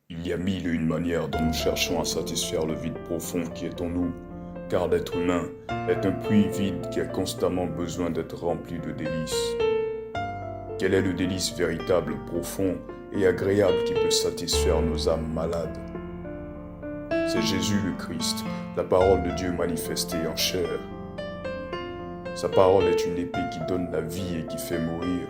Il y a mille et une manières dont nous cherchons à satisfaire le vide profond qui est en nous, car l'être humain est un puits vide qui a constamment besoin d'être rempli de délices. Quel est le délice véritable, profond et agréable qui peut satisfaire nos âmes malades? C'est Jésus le Christ, la parole de Dieu manifestée en chair. Sa parole est une épée qui donne la vie et qui fait mourir.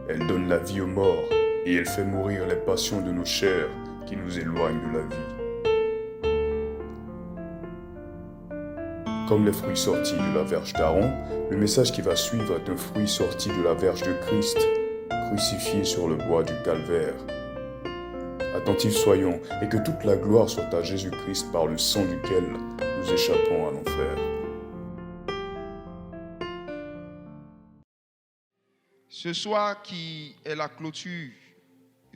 Elle donne la vie aux morts et elle fait mourir les passions de nos chairs qui nous éloignent de la vie. Comme les fruits sortis de la verge d'Aaron, le message qui va suivre est un fruit sorti de la verge de Christ, crucifié sur le bois du calvaire. Attentifs soyons, et que toute la gloire soit à Jésus-Christ par le sang duquel nous échappons à l'enfer. Ce soir qui est la clôture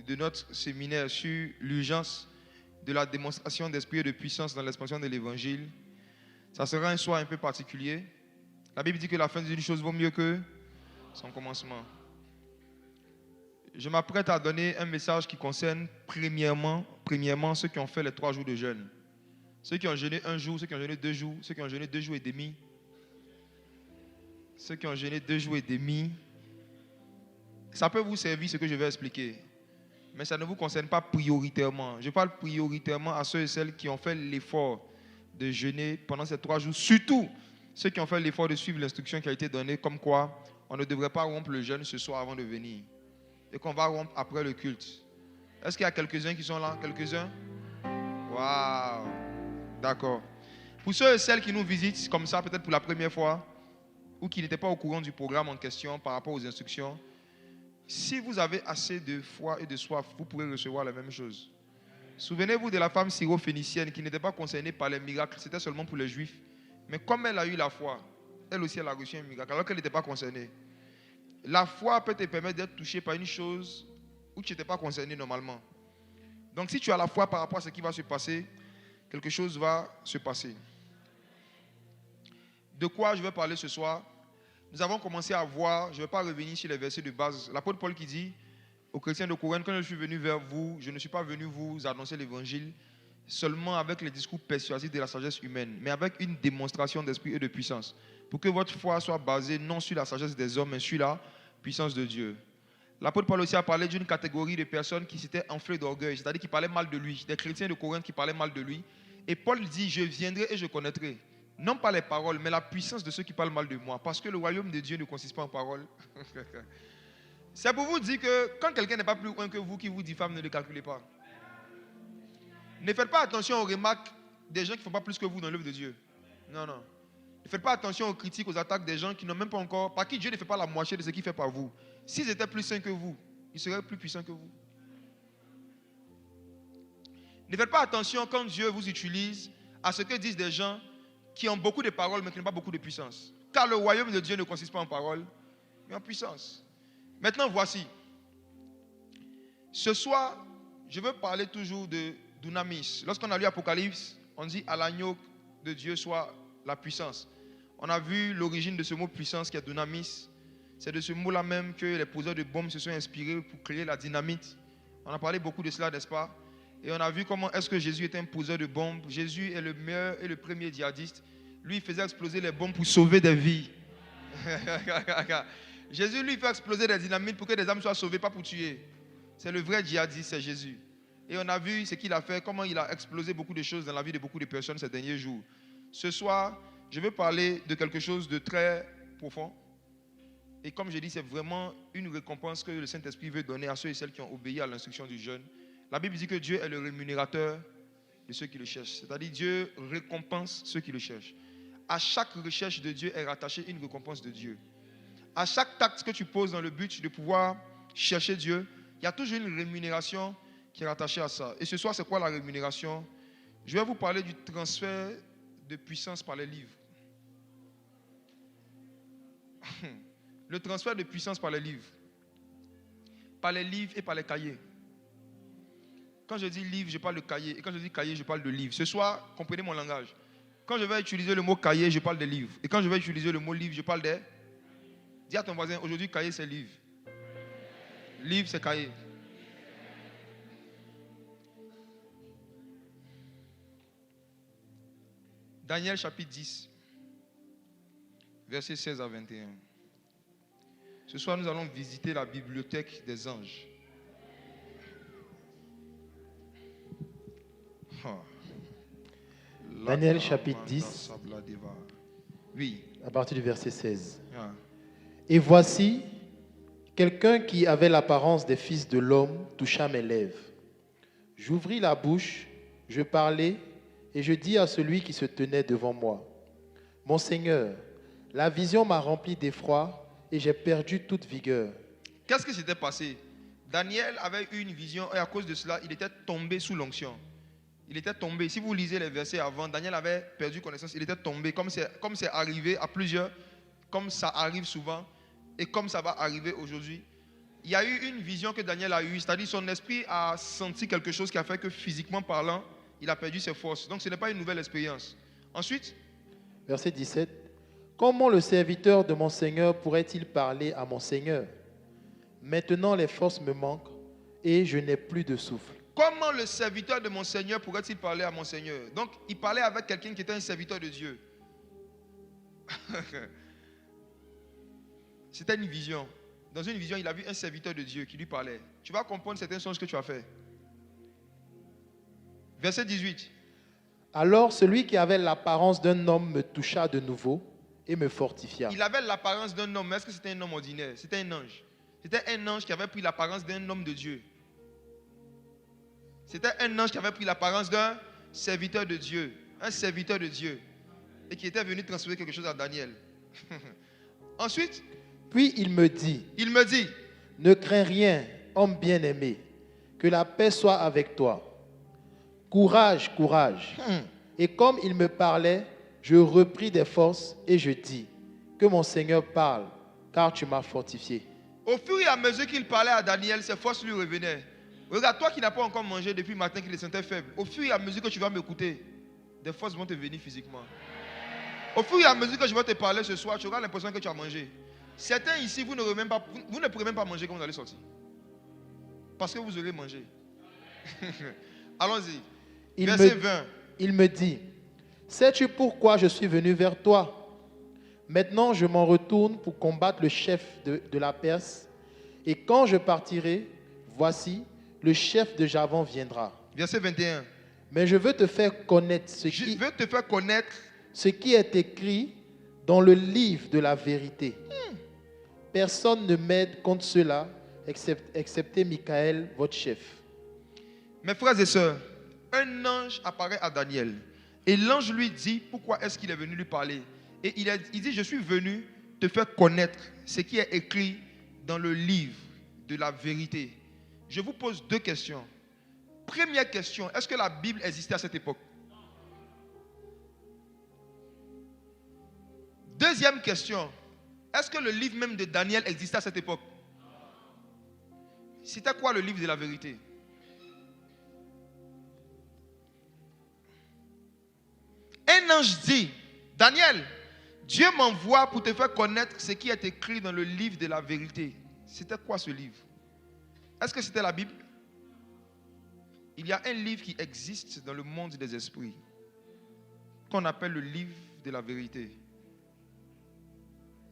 de notre séminaire sur l'urgence de la démonstration d'esprit et de puissance dans l'expansion de l'évangile, ça sera un soir un peu particulier. La Bible dit que la fin d'une chose vaut mieux que son commencement. Je m'apprête à donner un message qui concerne premièrement ceux qui ont fait les 3 jours de jeûne. Ceux qui ont jeûné 1 jour, ceux qui ont jeûné 2 jours, ceux qui ont jeûné 2 jours et demi. Ceux qui ont jeûné 2 jours et demi. Ça peut vous servir ce que je vais expliquer. Mais ça ne vous concerne pas prioritairement. Je parle prioritairement à ceux et celles qui ont fait l'effort de jeûner pendant ces 3 jours. Surtout ceux qui ont fait l'effort de suivre l'instruction qui a été donnée, comme quoi on ne devrait pas rompre le jeûne ce soir avant de venir. Et qu'on va rompre après le culte. Est-ce qu'il y a quelques-uns qui sont là? Quelques-uns? Waouh! D'accord. Pour ceux et celles qui nous visitent comme ça, peut-être pour la première fois, ou qui n'étaient pas au courant du programme en question par rapport aux instructions, si vous avez assez de foi et de soif, vous pourrez recevoir la même chose. Souvenez-vous de la femme syro-phénicienne qui n'était pas concernée par les miracles, c'était seulement pour les juifs. Mais comme elle a eu la foi, elle aussi elle a reçu un miracle alors qu'elle n'était pas concernée. La foi peut te permettre d'être touché par une chose où tu n'étais pas concerné normalement. Donc si tu as la foi par rapport à ce qui va se passer, quelque chose va se passer. De quoi je vais parler ce soir? Nous avons commencé à voir, je ne vais pas revenir sur les versets de base. L'apôtre Paul qui dit aux chrétiens de Corinthe, quand je suis venu vers vous, je ne suis pas venu vous annoncer l'évangile seulement avec les discours persuasifs de la sagesse humaine, mais avec une démonstration d'esprit et de puissance, pour que votre foi soit basée non sur la sagesse des hommes, mais sur la puissance de Dieu. L'apôtre Paul aussi a parlé d'une catégorie de personnes qui s'étaient enflées d'orgueil, c'est-à-dire qui parlaient mal de lui, des chrétiens de Corinthe qui parlaient mal de lui. Et Paul dit, je viendrai et je connaîtrai, non pas les paroles, mais la puissance de ceux qui parlent mal de moi, parce que le royaume de Dieu ne consiste pas en paroles. C'est pour vous dire que quand quelqu'un n'est pas plus loin que vous qui vous diffame, ne le calculez pas. Ne faites pas attention aux remarques des gens qui ne font pas plus que vous dans l'œuvre de Dieu. Non, non. Ne faites pas attention aux critiques, aux attaques des gens qui n'ont même pas encore, par qui Dieu ne fait pas la moitié de ce qu'il fait par vous. S'ils étaient plus saints que vous, ils seraient plus puissants que vous. Ne faites pas attention quand Dieu vous utilise à ce que disent des gens qui ont beaucoup de paroles mais qui n'ont pas beaucoup de puissance. Car le royaume de Dieu ne consiste pas en paroles, mais en puissance. Maintenant, voici. Ce soir, je veux parler toujours de dunamis. Lorsqu'on a lu Apocalypse, on dit à l'agneau de Dieu soit la puissance. On a vu l'origine de ce mot puissance qui est dunamis. C'est de ce mot-là même que les poseurs de bombes se sont inspirés pour créer la dynamite. On a parlé beaucoup de cela, n'est-ce pas? Et on a vu comment est-ce que Jésus était un poseur de bombes. Jésus est le meilleur et le premier djihadiste. Lui, il faisait exploser les bombes pour sauver des vies. Jésus, lui, fait exploser des dynamites pour que des âmes soient sauvées, pas pour tuer. C'est le vrai djihadiste, c'est Jésus. Et on a vu ce qu'il a fait, comment il a explosé beaucoup de choses dans la vie de beaucoup de personnes ces derniers jours. Ce soir, je veux parler de quelque chose de très profond. Et comme je dis, c'est vraiment une récompense que le Saint-Esprit veut donner à ceux et celles qui ont obéi à l'instruction du jeûne. La Bible dit que Dieu est le rémunérateur de ceux qui le cherchent. C'est-à-dire Dieu récompense ceux qui le cherchent. À chaque recherche de Dieu est rattachée une récompense de Dieu. À chaque acte que tu poses dans le but de pouvoir chercher Dieu, il y a toujours une rémunération qui est rattachée à ça. Et ce soir, c'est quoi la rémunération? Je vais vous parler du transfert de puissance par les livres. Le transfert de puissance par les livres. Par les livres et par les cahiers. Quand je dis livre, je parle de cahier. Et quand je dis cahier, je parle de livre. Ce soir, comprenez mon langage. Quand je vais utiliser le mot cahier, je parle des livres. Et quand je vais utiliser le mot livre, je parle des... Dis à ton voisin, aujourd'hui, cahier, c'est livre. Livre, c'est cahier. Daniel chapitre 10, versets 16 à 21. Ce soir, nous allons visiter la bibliothèque des anges. Daniel chapitre 10, oui. à partir du verset 16. Ah. Et voici, quelqu'un qui avait l'apparence des fils de l'homme toucha mes lèvres. J'ouvris la bouche, je parlais, et je dis à celui qui se tenait devant moi, « Mon Seigneur, la vision m'a rempli d'effroi, et j'ai perdu toute vigueur. » Qu'est-ce qui s'était passé? Daniel avait eu une vision et à cause de cela, il était tombé sous l'onction. Il était tombé. Si vous lisez les versets avant, Daniel avait perdu connaissance. Il était tombé. Comme c'est arrivé à plusieurs, comme ça arrive souvent et comme ça va arriver aujourd'hui. Il y a eu une vision que Daniel a eue, c'est-à-dire son esprit a senti quelque chose qui a fait que physiquement parlant, il a perdu ses forces. Donc ce n'est pas une nouvelle expérience. Ensuite, Verset 17. Comment le serviteur de mon Seigneur pourrait-il parler à mon Seigneur? Maintenant les forces me manquent et je n'ai plus de souffle. comment le serviteur de mon Seigneur pourrait-il parler à mon Seigneur? Donc il parlait avec quelqu'un qui était un serviteur de Dieu. C'était une vision. Dans une vision, il a vu un serviteur de Dieu qui lui parlait. Tu vas comprendre certains songes que tu as fait. Verset 18. Alors celui qui avait l'apparence d'un homme me toucha de nouveau et me fortifia. Il avait l'apparence d'un homme, mais est-ce que c'était un homme ordinaire? C'était un ange. C'était un ange qui avait pris l'apparence d'un homme de Dieu. C'était un ange qui avait pris l'apparence d'un serviteur de Dieu. Un serviteur de Dieu. Et qui était venu transférer quelque chose à Daniel. Ensuite, Puis il me dit, ne crains rien, homme bien-aimé, que la paix soit avec toi. Courage, courage. Et comme il me parlait, je repris des forces et je dis, que mon Seigneur parle, car tu m'as fortifié. au fur et à mesure qu'il parlait à Daniel, ses forces lui revenaient. Regarde, toi qui n'as pas encore mangé depuis le matin, qui les sentait faibles, au fur et à mesure que tu vas m'écouter, des forces vont te venir physiquement. Au fur et à mesure que je vais te parler ce soir, tu auras l'impression que tu as mangé. Certains ici, vous ne pourrez même pas manger quand vous allez sortir. Parce que vous aurez mangé. Allons-y. Verset 20. Il me dit, sais-tu pourquoi je suis venu vers toi? Maintenant, je m'en retourne pour combattre le chef de la Perse. Et quand je partirai, voici, le chef de Javan viendra. Verset 21. Mais je veux te faire connaître ce qui est écrit dans le livre de la vérité. Personne ne m'aide contre cela, excepté Michaël, votre chef. Mes frères et sœurs, un ange apparaît à Daniel. Et l'ange lui dit pourquoi est-ce qu'il est venu lui parler. Et il dit, je suis venu te faire connaître ce qui est écrit dans le livre de la vérité. Je vous pose deux questions. Première question, est-ce que la Bible existait à cette époque? Deuxième question, est-ce que le livre même de Daniel existait à cette époque? C'était quoi le livre de la vérité? Un ange dit, Daniel, Dieu m'envoie pour te faire connaître ce qui est écrit dans le livre de la vérité. C'était quoi ce livre? Est-ce que c'était la Bible? Il y a un livre qui existe dans le monde des esprits, qu'on appelle le livre de la vérité.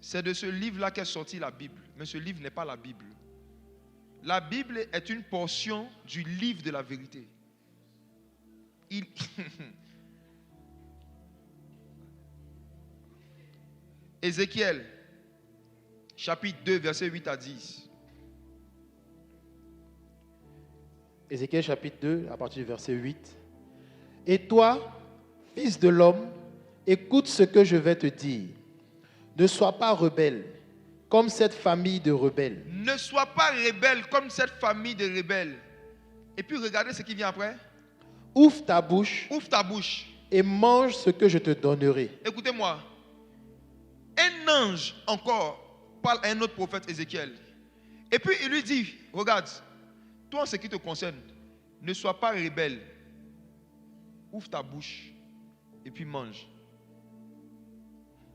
C'est de ce livre-là qu'est sortie la Bible. Mais ce livre n'est pas la Bible. La Bible est une portion du livre de la vérité. Ézéchiel, chapitre 2, versets 8 à 10. Ézéchiel chapitre 2, à partir du verset 8. Et toi, fils de l'homme, écoute ce que je vais te dire. Ne sois pas rebelle, comme cette famille de rebelles. Ne sois pas rebelle comme cette famille de rebelles. Et puis regardez ce qui vient après. Ouvre ta bouche. Ouvre ta bouche. Et mange ce que je te donnerai. Écoutez-moi. Un ange encore parle à un autre prophète Ézéchiel. Et puis il lui dit, regarde, toi en ce qui te concerne, ne sois pas rebelle. Ouvre ta bouche et puis mange.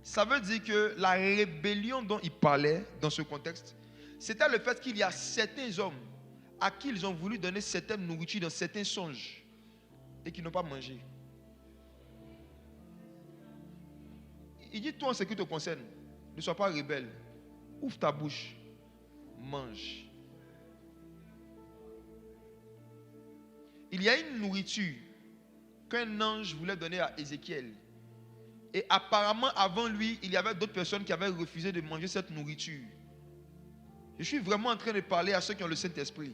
Ça veut dire que la rébellion dont il parlait dans ce contexte, c'était le fait qu'il y a certains hommes à qui ils ont voulu donner certaines nourritures dans certains songes et qui n'ont pas mangé. Il dit, toi, en ce qui te concerne, ne sois pas rebelle. Ouvre ta bouche. Mange. Il y a une nourriture qu'un ange voulait donner à Ézéchiel. Et apparemment, avant lui, il y avait d'autres personnes qui avaient refusé de manger cette nourriture. Je suis vraiment en train de parler à ceux qui ont le Saint-Esprit.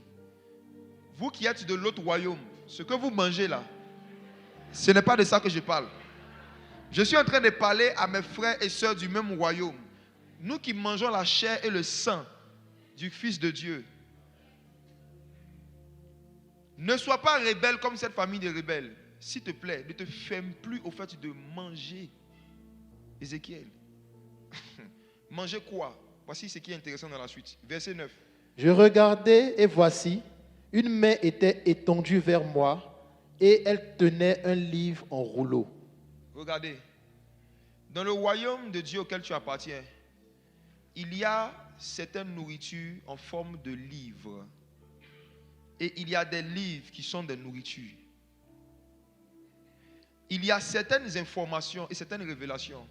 Vous qui êtes de l'autre royaume, ce que vous mangez là, ce n'est pas de ça que je parle. Je suis en train de parler à mes frères et sœurs du même royaume. Nous qui mangeons la chair et le sang du Fils de Dieu. Ne sois pas rebelle comme cette famille de rebelles. S'il te plaît, ne te ferme plus au fait de manger. Ézéchiel. Manger quoi? Voici ce qui est intéressant dans la suite. Verset 9. Je regardais et voici, une main était étendue vers moi et elle tenait un livre en rouleau. Regardez. Dans le royaume de Dieu auquel tu appartiens, il y a certaines nourritures en forme de livres. Et il y a des livres qui sont des nourritures. Il y a certaines informations et certaines révélations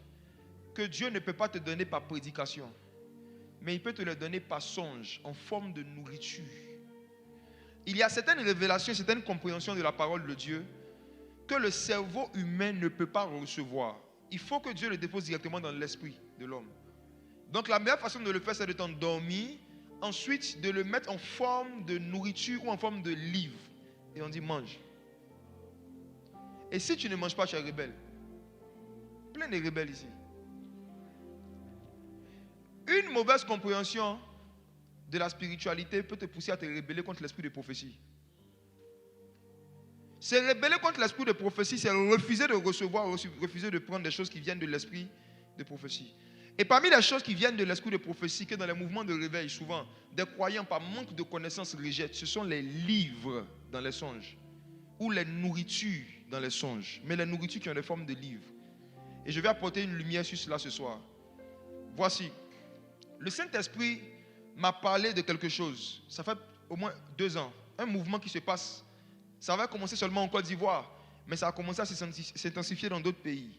que Dieu ne peut pas te donner par prédication, mais il peut te les donner par songe, en forme de nourriture. Il y a certaines révélations, certaines compréhensions de la parole de Dieu que le cerveau humain ne peut pas recevoir. Il faut que Dieu le dépose directement dans l'esprit de l'homme. Donc la meilleure façon de le faire, c'est de t'endormir, ensuite de le mettre en forme de nourriture ou en forme de livre. Et on dit mange. Et si tu ne manges pas, tu es rebelle. Plein de rebelles ici. Une mauvaise compréhension de la spiritualité peut te pousser à te rebeller contre l'esprit de prophétie. Se rebeller contre l'esprit de prophétie, c'est refuser de recevoir, refuser de prendre des choses qui viennent de l'esprit de prophétie. Et parmi les choses qui viennent de l'esprit de prophétie, que dans les mouvements de réveil, souvent, des croyants par manque de connaissances rejettent, ce sont les livres dans les songes, ou les nourritures dans les songes, mais les nourritures qui ont des formes de livres. Et je vais apporter une lumière sur cela ce soir. Voici, le Saint-Esprit m'a parlé de quelque chose. Ça fait au moins 2 ans, un mouvement qui se passe. Ça va commencer seulement en Côte d'Ivoire, mais ça a commencé à s'intensifier dans d'autres pays.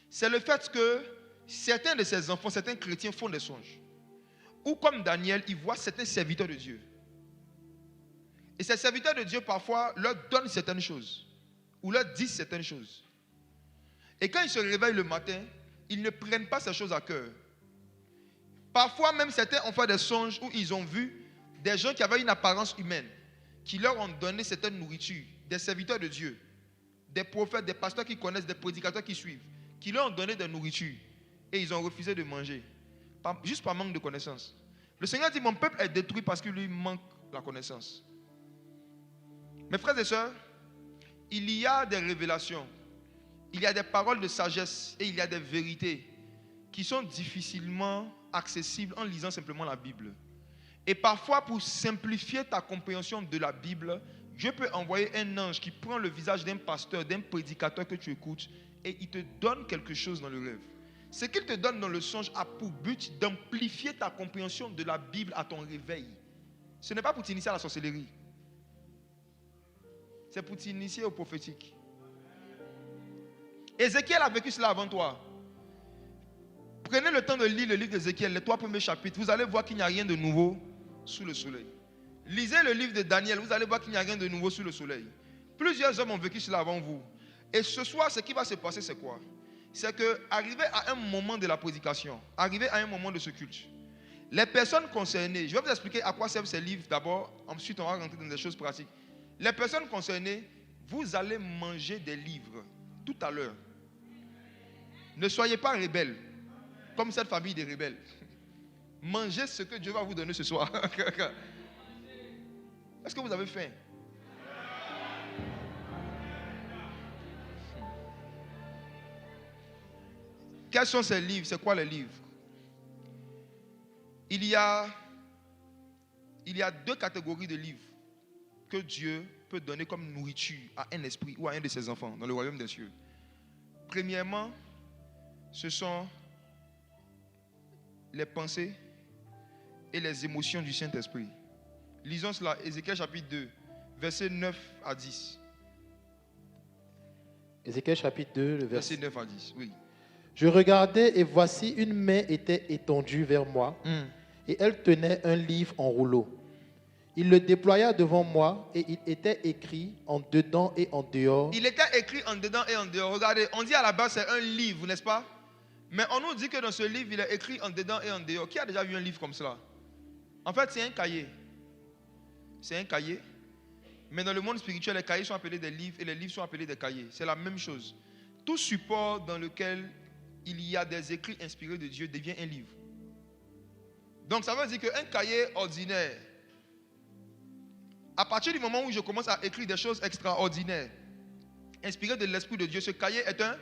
C'est le fait que certains de ces enfants, certains chrétiens font des songes. Ou comme Daniel, ils voient certains serviteurs de Dieu. Et ces serviteurs de Dieu, parfois, leur donnent certaines choses. Ou leur disent certaines choses. Et quand ils se réveillent le matin, ils ne prennent pas ces choses à cœur. Parfois, même certains ont fait des songes où ils ont vu des gens qui avaient une apparence humaine, qui leur ont donné certaines nourritures, des serviteurs de Dieu, des prophètes, des pasteurs qui connaissent, des prédicateurs qui suivent, qui leur ont donné des nourritures. Et ils ont refusé de manger, juste par manque de connaissance. Le Seigneur dit, mon peuple est détruit parce qu'il lui manque la connaissance. Mes frères et sœurs, il y a des révélations, il y a des paroles de sagesse et il y a des vérités qui sont difficilement accessibles en lisant simplement la Bible. Et parfois, pour simplifier ta compréhension de la Bible, Dieu peut envoyer un ange qui prend le visage d'un pasteur, d'un prédicateur que tu écoutes et il te donne quelque chose dans le rêve. Ce qu'il te donne dans le songe a pour but d'amplifier ta compréhension de la Bible à ton réveil. Ce n'est pas pour t'initier à la sorcellerie. C'est pour t'initier au prophétique. Ézéchiel a vécu cela avant toi. Prenez le temps de lire le livre d'Ézéchiel, les 3 premiers chapitres. Vous allez voir qu'il n'y a rien de nouveau sous le soleil. Lisez le livre de Daniel, vous allez voir qu'il n'y a rien de nouveau sous le soleil. Plusieurs hommes ont vécu cela avant vous. Et ce soir, ce qui va se passer, c'est quoi? C'est qu'arrivé à un moment de la prédication, arrivé à un moment de ce culte, les personnes concernées, je vais vous expliquer à quoi servent ces livres d'abord, ensuite on va rentrer dans des choses pratiques. Les personnes concernées, vous allez manger des livres tout à l'heure. Ne soyez pas rebelles, comme cette famille des rebelles. Mangez ce que Dieu va vous donner ce soir. Est-ce que vous avez faim? Quels sont ces livres? C'est quoi les livres? Il y a 2 catégories de livres que Dieu peut donner comme nourriture à un esprit ou à un de ses enfants dans le royaume des cieux. Premièrement, ce sont les pensées et les émotions du Saint-Esprit. Lisons cela, Ézéchiel chapitre 2, versets 9 à 10. Ézéchiel chapitre 2, le Verset 9 à 10, oui. Je regardais et voici une main était étendue vers moi et elle tenait un livre en rouleau. Il le déploya devant moi et il était écrit en dedans et en dehors. Il était écrit en dedans et en dehors. Regardez, on dit à la base c'est un livre, n'est-ce pas? Mais on nous dit que dans ce livre, il est écrit en dedans et en dehors. Qui a déjà vu un livre comme cela? En fait, c'est un cahier. C'est un cahier. Mais dans le monde spirituel, les cahiers sont appelés des livres et les livres sont appelés des cahiers. C'est la même chose. Tout support dans lequel il y a des écrits inspirés de Dieu devient un livre. Donc ça veut dire qu'un cahier ordinaire, à partir du moment où je commence à écrire des choses extraordinaires, inspirées de l'Esprit de Dieu, ce cahier est un...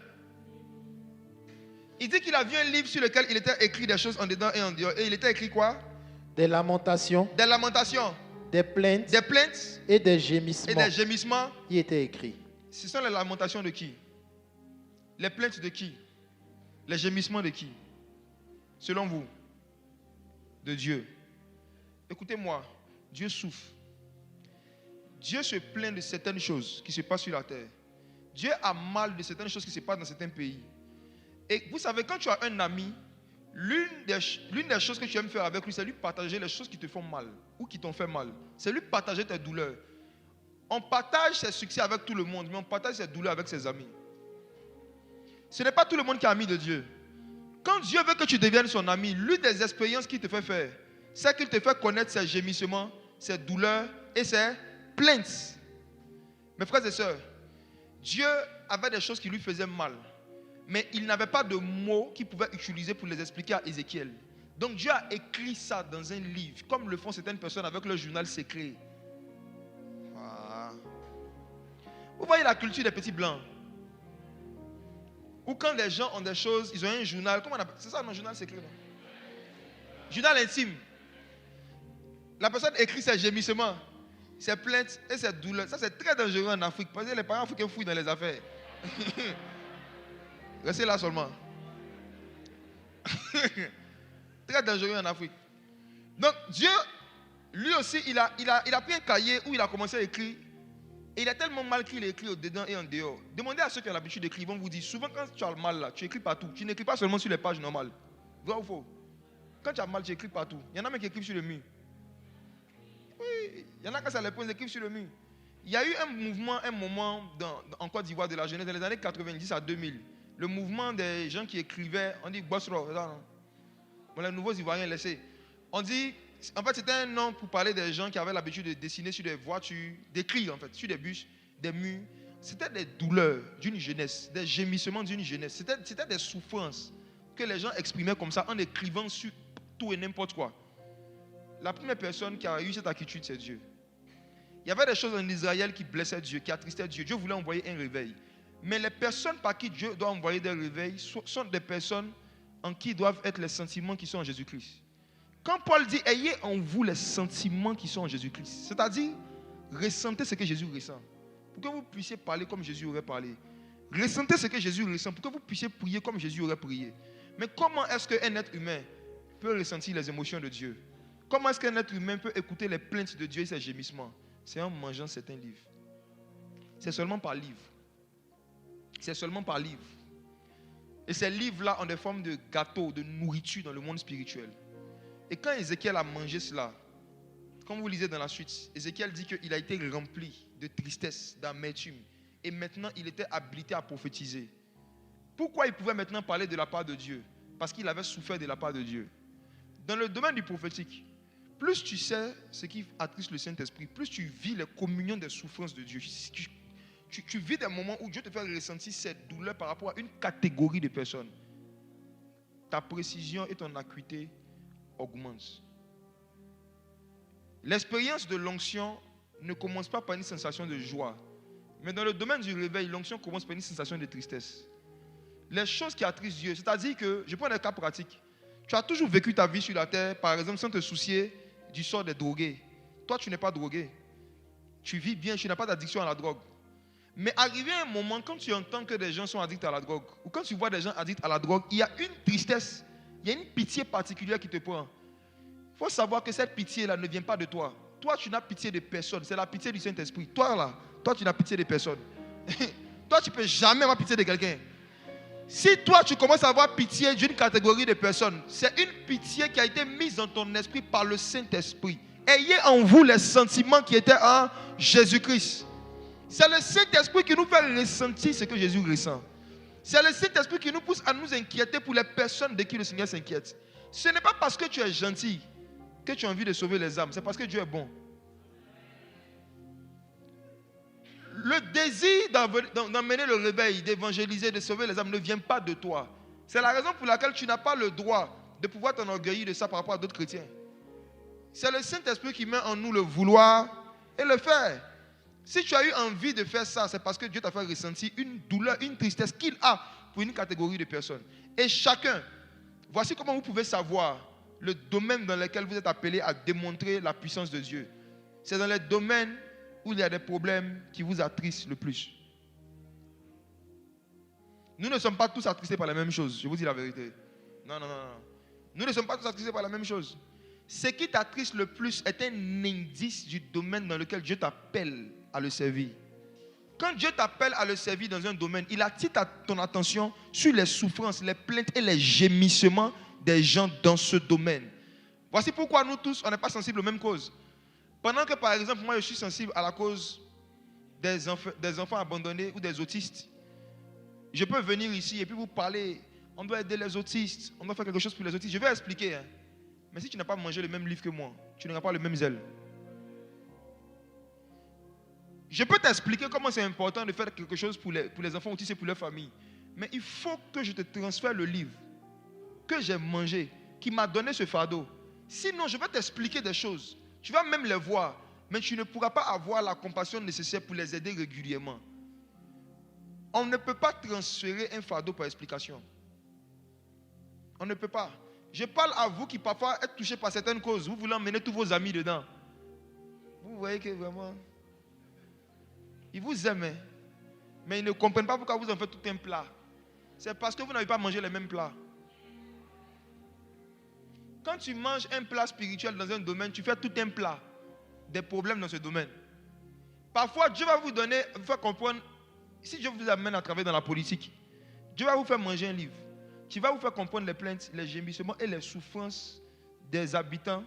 Il dit qu'il a vu un livre sur lequel il était écrit des choses en dedans et en dehors. Et il était écrit quoi? Des lamentations, Des lamentations, des plaintes des plaintes et des et gémissements. des gémissements. Il était écrit. Ce sont les lamentations de qui? Les plaintes de qui? Les gémissements de qui? Selon vous? De Dieu. Écoutez-moi, Dieu souffre. Dieu se plaint de certaines choses qui se passent sur la terre. Dieu a mal de certaines choses qui se passent dans certains pays. Et vous savez, quand tu as un ami, l'une des choses que tu aimes faire avec lui, c'est lui partager les choses qui te font mal ou qui t'ont fait mal. C'est lui partager tes douleurs. On partage ses succès avec tout le monde, mais on partage ses douleurs avec ses amis. Ce n'est pas tout le monde qui est ami de Dieu. Quand Dieu veut que tu deviennes son ami, l'une des expériences qu'il te fait faire, c'est qu'il te fait connaître ses gémissements, ses douleurs et ses plaintes. Mes frères et sœurs, Dieu avait des choses qui lui faisaient mal, mais il n'avait pas de mots qu'il pouvait utiliser pour les expliquer à Ézéchiel. Donc Dieu a écrit ça dans un livre, comme le font certaines personnes avec leur journal secret. Ah. Vous voyez la culture des petits blancs. Ou quand les gens ont des choses, ils ont un journal, comment on appelle? C'est ça, un journal secret, non? Journal intime. La personne écrit ses gémissements, ses plaintes et ses douleurs. Ça, c'est très dangereux en Afrique, parce que les parents africains fouillent dans les affaires. Restez là seulement. Très dangereux en Afrique. Donc, Dieu, lui aussi, il a pris un cahier où il a commencé à écrire. Et il a tellement mal qu'il a écrit au dedans et en dehors. Demandez à ceux qui ont l'habitude d'écrire, ils vont vous dire, souvent quand tu as le mal là, tu écris partout. Tu n'écris pas seulement sur les pages normales. Vrai ou faux? Quand tu as mal, tu écris partout. Il y en a même qui écrivent sur le mur. Oui, il y en a quand ça les pose, ils écrivent sur le mur. Il y a eu un mouvement, un moment en Côte d'Ivoire de la jeunesse, dans les années 90 à 2000. Le mouvement des gens qui écrivaient, on dit Bossro, bon, les nouveaux Ivoiriens laissés. On dit, en fait, c'était un nom pour parler des gens qui avaient l'habitude de dessiner sur des voitures, d'écrire en fait, sur des bus, des murs. C'était des douleurs d'une jeunesse, des gémissements d'une jeunesse. C'était des souffrances que les gens exprimaient comme ça en écrivant sur tout et n'importe quoi. La première personne qui a eu cette attitude, c'est Dieu. Il y avait des choses en Israël qui blessaient Dieu, qui attristaient Dieu. Dieu voulait envoyer un réveil. Mais les personnes par qui Dieu doit envoyer des réveils sont des personnes en qui doivent être les sentiments qui sont en Jésus-Christ. Quand Paul dit, ayez en vous les sentiments qui sont en Jésus-Christ, c'est-à-dire, ressentez ce que Jésus ressent, pour que vous puissiez parler comme Jésus aurait parlé. Ressentez ce que Jésus ressent, pour que vous puissiez prier comme Jésus aurait prié. Mais comment est-ce qu'un être humain peut ressentir les émotions de Dieu? Comment est-ce qu'un être humain peut écouter les plaintes de Dieu et ses gémissements? C'est en mangeant certains livres. C'est seulement par livre. C'est seulement par livre. Et ces livres-là ont des formes de gâteaux, de nourriture dans le monde spirituel. Et quand Ézéchiel a mangé cela, comme vous lisez dans la suite, Ézéchiel dit qu'il a été rempli de tristesse, d'amertume. Et maintenant, il était habilité à prophétiser. Pourquoi il pouvait maintenant parler de la part de Dieu? Parce qu'il avait souffert de la part de Dieu. Dans le domaine du prophétique, plus tu sais ce qui attriste le Saint-Esprit, plus tu vis les communions des souffrances de Dieu. Tu vis des moments où Dieu te fait ressentir cette douleur par rapport à une catégorie de personnes. Ta précision et ton acuité augmentent. L'expérience de l'onction ne commence pas par une sensation de joie. Mais dans le domaine du réveil, l'onction commence par une sensation de tristesse. Les choses qui attristent Dieu, c'est-à-dire que, je prends un cas pratique. Tu as toujours vécu ta vie sur la terre, par exemple, sans te soucier du sort des drogués. Toi, tu n'es pas drogué. Tu vis bien, tu n'as pas d'addiction à la drogue. Mais arrivé à un moment, quand tu entends que des gens sont addicts à la drogue, ou quand tu vois des gens addicts à la drogue, il y a une tristesse, il y a une pitié particulière qui te prend. Il faut savoir que cette pitié-là ne vient pas de toi. Toi, tu n'as pitié de personne. C'est la pitié du Saint-Esprit. Toi, tu n'as pitié de personne. Toi, tu ne peux jamais avoir pitié de quelqu'un. Si toi, tu commences à avoir pitié d'une catégorie de personnes, c'est une pitié qui a été mise dans ton esprit par le Saint-Esprit. Ayez en vous les sentiments qui étaient en Jésus-Christ. C'est le Saint-Esprit qui nous fait ressentir ce que Jésus ressent. C'est le Saint-Esprit qui nous pousse à nous inquiéter pour les personnes de qui le Seigneur s'inquiète. Ce n'est pas parce que tu es gentil que tu as envie de sauver les âmes. C'est parce que Dieu est bon. Le désir d'emmener le réveil, d'évangéliser, de sauver les âmes ne vient pas de toi. C'est la raison pour laquelle tu n'as pas le droit de pouvoir t'enorgueillir de ça par rapport à d'autres chrétiens. C'est le Saint-Esprit qui met en nous le vouloir et le faire. Si tu as eu envie de faire ça, c'est parce que Dieu t'a fait ressentir une douleur, une tristesse qu'il a pour une catégorie de personnes. Et chacun, voici comment vous pouvez savoir le domaine dans lequel vous êtes appelé à démontrer la puissance de Dieu. C'est dans les domaines où il y a des problèmes qui vous attristent le plus. Nous ne sommes pas tous attristés par la même chose, je vous dis la vérité. Non. Nous ne sommes pas tous attristés par la même chose. Ce qui t'attriste le plus est un indice du domaine dans lequel Dieu t'appelle à le servir. Quand Dieu t'appelle à le servir dans un domaine, il attire ton attention sur les souffrances, les plaintes et les gémissements des gens dans ce domaine. Voici pourquoi nous tous, on n'est pas sensibles aux mêmes causes. Pendant que, par exemple, moi, je suis sensible à la cause des enfants abandonnés ou des autistes, je peux venir ici et puis vous parler, on doit aider les autistes, on doit faire quelque chose pour les autistes. Je vais expliquer. Mais si tu n'as pas mangé le même livre que moi, tu n'auras pas le même zèle. Je peux t'expliquer comment c'est important de faire quelque chose pour les enfants autistes et pour leur famille. Mais il faut que je te transfère le livre que j'ai mangé, qui m'a donné ce fardeau. Sinon, je vais t'expliquer des choses. Tu vas même les voir, mais tu ne pourras pas avoir la compassion nécessaire pour les aider régulièrement. On ne peut pas transférer un fardeau par explication. On ne peut pas. Je parle à vous qui parfois êtes touchés par certaines causes. Vous voulez emmener tous vos amis dedans. Vous voyez que vraiment, ils vous aiment, mais ils ne comprennent pas pourquoi vous en faites tout un plat. C'est parce que vous n'avez pas mangé les mêmes plats. Quand tu manges un plat spirituel dans un domaine, tu fais tout un plat des problèmes dans ce domaine. Parfois, Dieu va vous donner, vous faire comprendre, si Dieu vous amène à travailler dans la politique, Dieu va vous faire manger un livre qui va vous faire comprendre les plaintes, les gémissements et les souffrances des habitants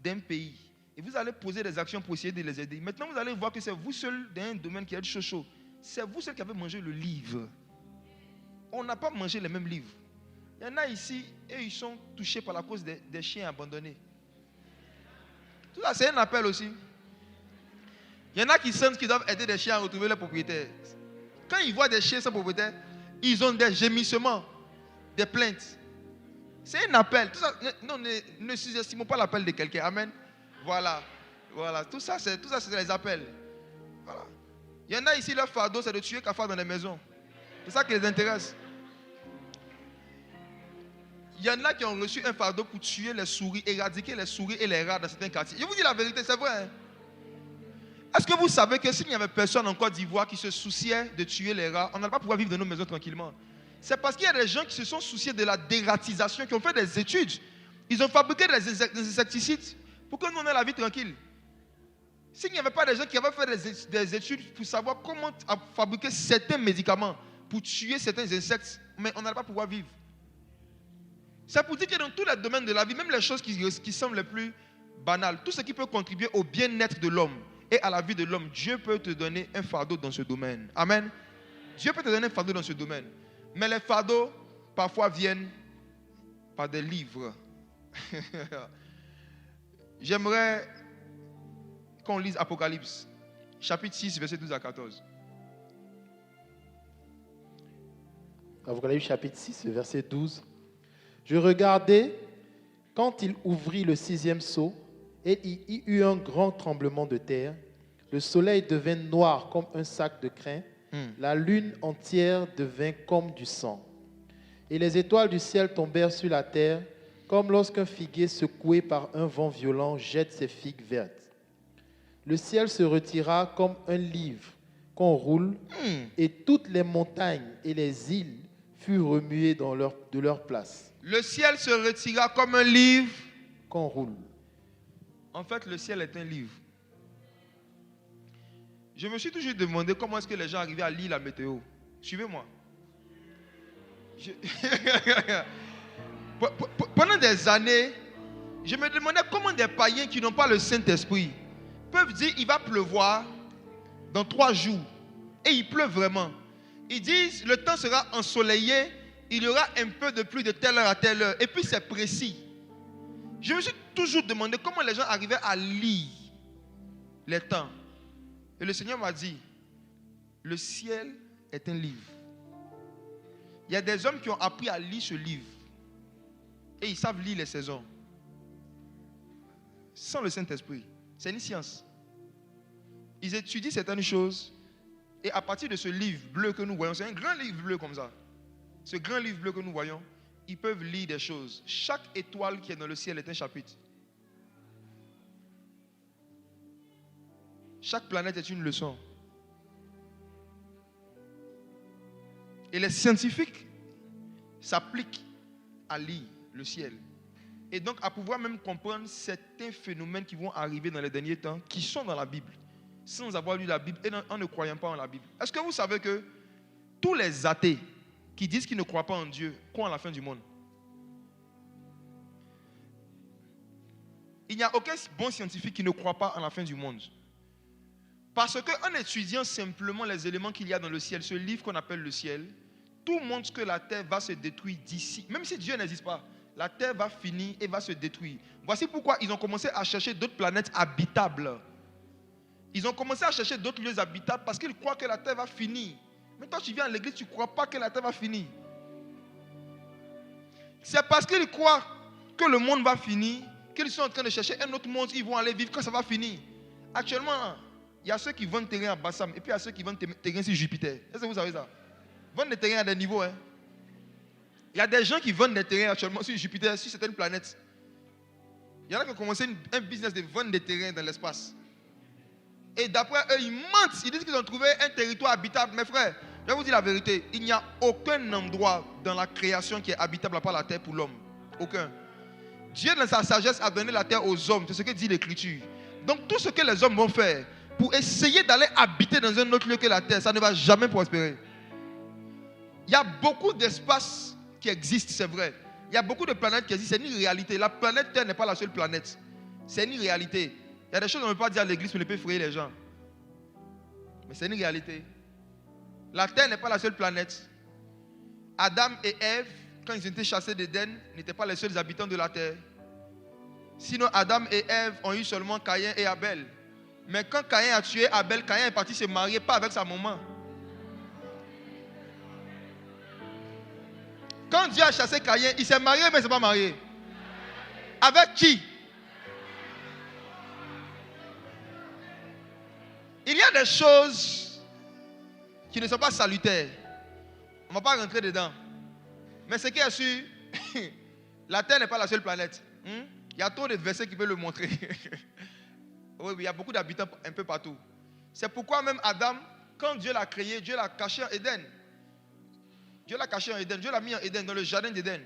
d'un pays. Et vous allez poser des actions pour essayer de les aider. Maintenant, vous allez voir que c'est vous seul dans un domaine qui est chaud. C'est vous seul qui avez mangé le livre. On n'a pas mangé les mêmes livres. Il y en a ici, et ils sont touchés par la cause des chiens abandonnés. Tout ça, c'est un appel aussi. Il y en a qui sentent qu'ils doivent aider des chiens à retrouver leurs propriétaires. Quand ils voient des chiens sans propriétaire, ils ont des gémissements, des plaintes. C'est un appel. Tout ça, ne sous-estimons pas l'appel de quelqu'un. Amen. Voilà. Tout ça, c'est les appels. Voilà. Il y en a ici, leur fardeau, c'est de tuer cafards dans les maisons. C'est ça qui les intéresse. Il y en a qui ont reçu un fardeau pour tuer les souris, éradiquer les souris et les rats dans certains quartiers. Je vous dis la vérité, c'est vrai. Hein? Est-ce que vous savez que s'il n'y avait personne en Côte d'Ivoire qui se souciait de tuer les rats, on n'allait pas pouvoir vivre dans nos maisons tranquillement? C'est parce qu'il y a des gens qui se sont souciés de la dératisation, qui ont fait des études. Ils ont fabriqué des insecticides pour que nous on ait la vie tranquille. S'il n'y avait pas des gens qui avaient fait des études pour savoir comment fabriquer certains médicaments pour tuer certains insectes, mais on n'allait pas pouvoir vivre. C'est pour dire que dans tous les domaines de la vie, même les choses qui semblent les plus banales, tout ce qui peut contribuer au bien-être de l'homme et à la vie de l'homme, Dieu peut te donner un fardeau dans ce domaine. Amen. Dieu peut te donner un fardeau dans ce domaine. Mais les fardeaux, parfois, viennent par des livres. J'aimerais qu'on lise Apocalypse, chapitre 6, versets 12 à 14. Apocalypse, chapitre 6, verset 12. Je regardais quand il ouvrit le 6e sceau, et il y eut un grand tremblement de terre. Le soleil devint noir comme un sac de crin. La lune entière devint comme du sang. Et les étoiles du ciel tombèrent sur la terre, comme lorsqu'un figuier secoué par un vent violent jette ses figues vertes. Le ciel se retira comme un livre qu'on roule, et toutes les montagnes et les îles furent remuées de leur place. Le ciel se retira comme un livre qu'on roule. En fait, le ciel est un livre. Je me suis toujours demandé comment est-ce que les gens arrivaient à lire la météo. Suivez-moi. Pendant des années, je me demandais comment des païens qui n'ont pas le Saint-Esprit peuvent dire il va pleuvoir dans 3 jours. Et il pleut vraiment. Ils disent le temps sera ensoleillé, il y aura un peu de pluie de telle heure à telle heure. Et puis c'est précis. Je me suis toujours demandé comment les gens arrivaient à lire les temps. Et le Seigneur m'a dit, le ciel est un livre. Il y a des hommes qui ont appris à lire ce livre. Et ils savent lire les saisons. Sans le Saint-Esprit. C'est une science. Ils étudient certaines choses. Et à partir de ce livre bleu que nous voyons, c'est un grand livre bleu comme ça. Ce grand livre bleu que nous voyons, ils peuvent lire des choses. Chaque étoile qui est dans le ciel est un chapitre. Chaque planète est une leçon. Et les scientifiques s'appliquent à lire le ciel. Et donc à pouvoir même comprendre certains phénomènes qui vont arriver dans les derniers temps, qui sont dans la Bible, sans avoir lu la Bible et en ne croyant pas en la Bible. Est-ce que vous savez que tous les athées qui disent qu'ils ne croient pas en Dieu croient en la fin du monde? Il n'y a aucun bon scientifique qui ne croit pas en la fin du monde. Parce qu'en étudiant simplement les éléments qu'il y a dans le ciel, ce livre qu'on appelle le ciel, tout montre que la terre va se détruire d'ici. Même si Dieu n'existe pas, la terre va finir et va se détruire. Voici pourquoi ils ont commencé à chercher d'autres planètes habitables. Ils ont commencé à chercher d'autres lieux habitables parce qu'ils croient que la terre va finir. Mais toi, tu viens à l'église, tu ne crois pas que la terre va finir. C'est parce qu'ils croient que le monde va finir qu'ils sont en train de chercher un autre monde, ils vont aller vivre quand ça va finir. Actuellement, il y a ceux qui vendent terrain à Bassam et puis il y a ceux qui vendent terrain sur Jupiter. Est-ce que vous savez ça? Vendre des terrains à des niveaux. Hein? Il y a des gens qui vendent des terrains actuellement sur Jupiter, sur certaines planètes. Il y en a qui ont commencé un business de vendre des terrains dans l'espace. Et d'après eux, ils mentent. Ils disent qu'ils ont trouvé un territoire habitable. Mes frères, je vais vous dire la vérité. Il n'y a aucun endroit dans la création qui est habitable à part la terre pour l'homme. Aucun. Dieu, dans sa sagesse, a donné la terre aux hommes. C'est ce que dit l'Écriture. Donc, tout ce que les hommes vont faire pour essayer d'aller habiter dans un autre lieu que la terre, ça ne va jamais prospérer. Il y a beaucoup d'espaces qui existent, c'est vrai. Il y a beaucoup de planètes qui existent. C'est une réalité. La planète Terre n'est pas la seule planète. C'est une réalité. Il y a des choses qu'on ne peut pas dire à l'église pour ne pas effrayer les gens. Mais c'est une réalité. La Terre n'est pas la seule planète. Adam et Ève, quand ils étaient chassés d'Éden, n'étaient pas les seuls habitants de la Terre. Sinon, Adam et Ève ont eu seulement Caïn et Abel. Mais quand Caïn a tué Abel, Caïn est parti se marier, pas avec sa maman. Quand Dieu a chassé Caïn, il s'est marié, mais il ne s'est pas marié. Avec qui? Il y a des choses qui ne sont pas salutaires. On ne va pas rentrer dedans. Mais ce qui est sûr, la Terre n'est pas la seule planète. Il y a trop de versets qui peuvent le montrer. Oui, il y a beaucoup d'habitants un peu partout. C'est pourquoi même Adam, quand Dieu l'a créé, Dieu l'a caché en Éden. Dieu l'a caché en Éden. Dieu l'a mis en Éden, dans le jardin d'Éden.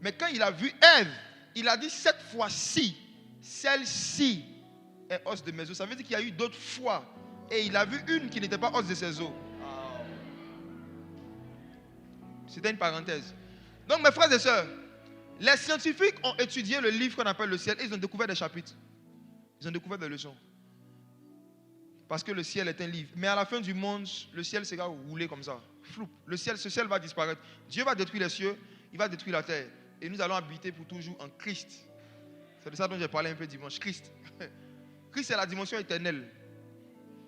Mais quand il a vu Ève, il a dit cette fois-ci, celle-ci est os de mes os. Ça veut dire qu'il y a eu d'autres fois. Et il a vu une qui n'était pas os de ses os. C'était une parenthèse. Donc mes frères et sœurs, les scientifiques ont étudié le livre qu'on appelle le ciel et ils ont découvert des chapitres. Ils ont découvert des leçons. Parce que le ciel est un livre. Mais à la fin du monde, le ciel sera roulé comme ça. Flou. Ce ciel va disparaître. Dieu va détruire les cieux, il va détruire la terre. Et nous allons habiter pour toujours en Christ. C'est de ça dont j'ai parlé un peu dimanche. Christ. Christ est la dimension éternelle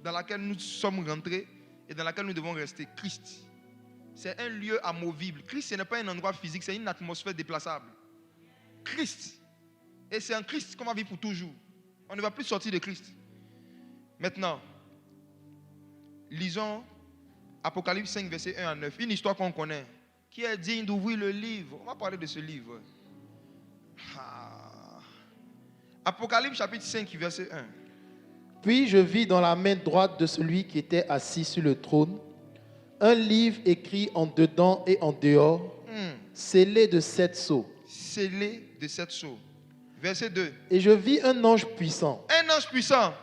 dans laquelle nous sommes rentrés et dans laquelle nous devons rester. Christ. C'est un lieu amovible. Christ, ce n'est pas un endroit physique, c'est une atmosphère déplaçable. Christ. Et c'est en Christ qu'on va vivre pour toujours. On ne va plus sortir de Christ. Maintenant, lisons Apocalypse 5, verset 1 à 9. Une histoire qu'on connaît. Qui est digne d'ouvrir le livre? On va parler de ce livre. Apocalypse chapitre 5, verset 1. Puis je vis dans la main droite de celui qui était assis sur le trône un livre écrit en dedans et en dehors, scellé de 7 sceaux. Scellé de 7 sceaux. Verset 2. Et je vis un ange puissant. Un ange puissant.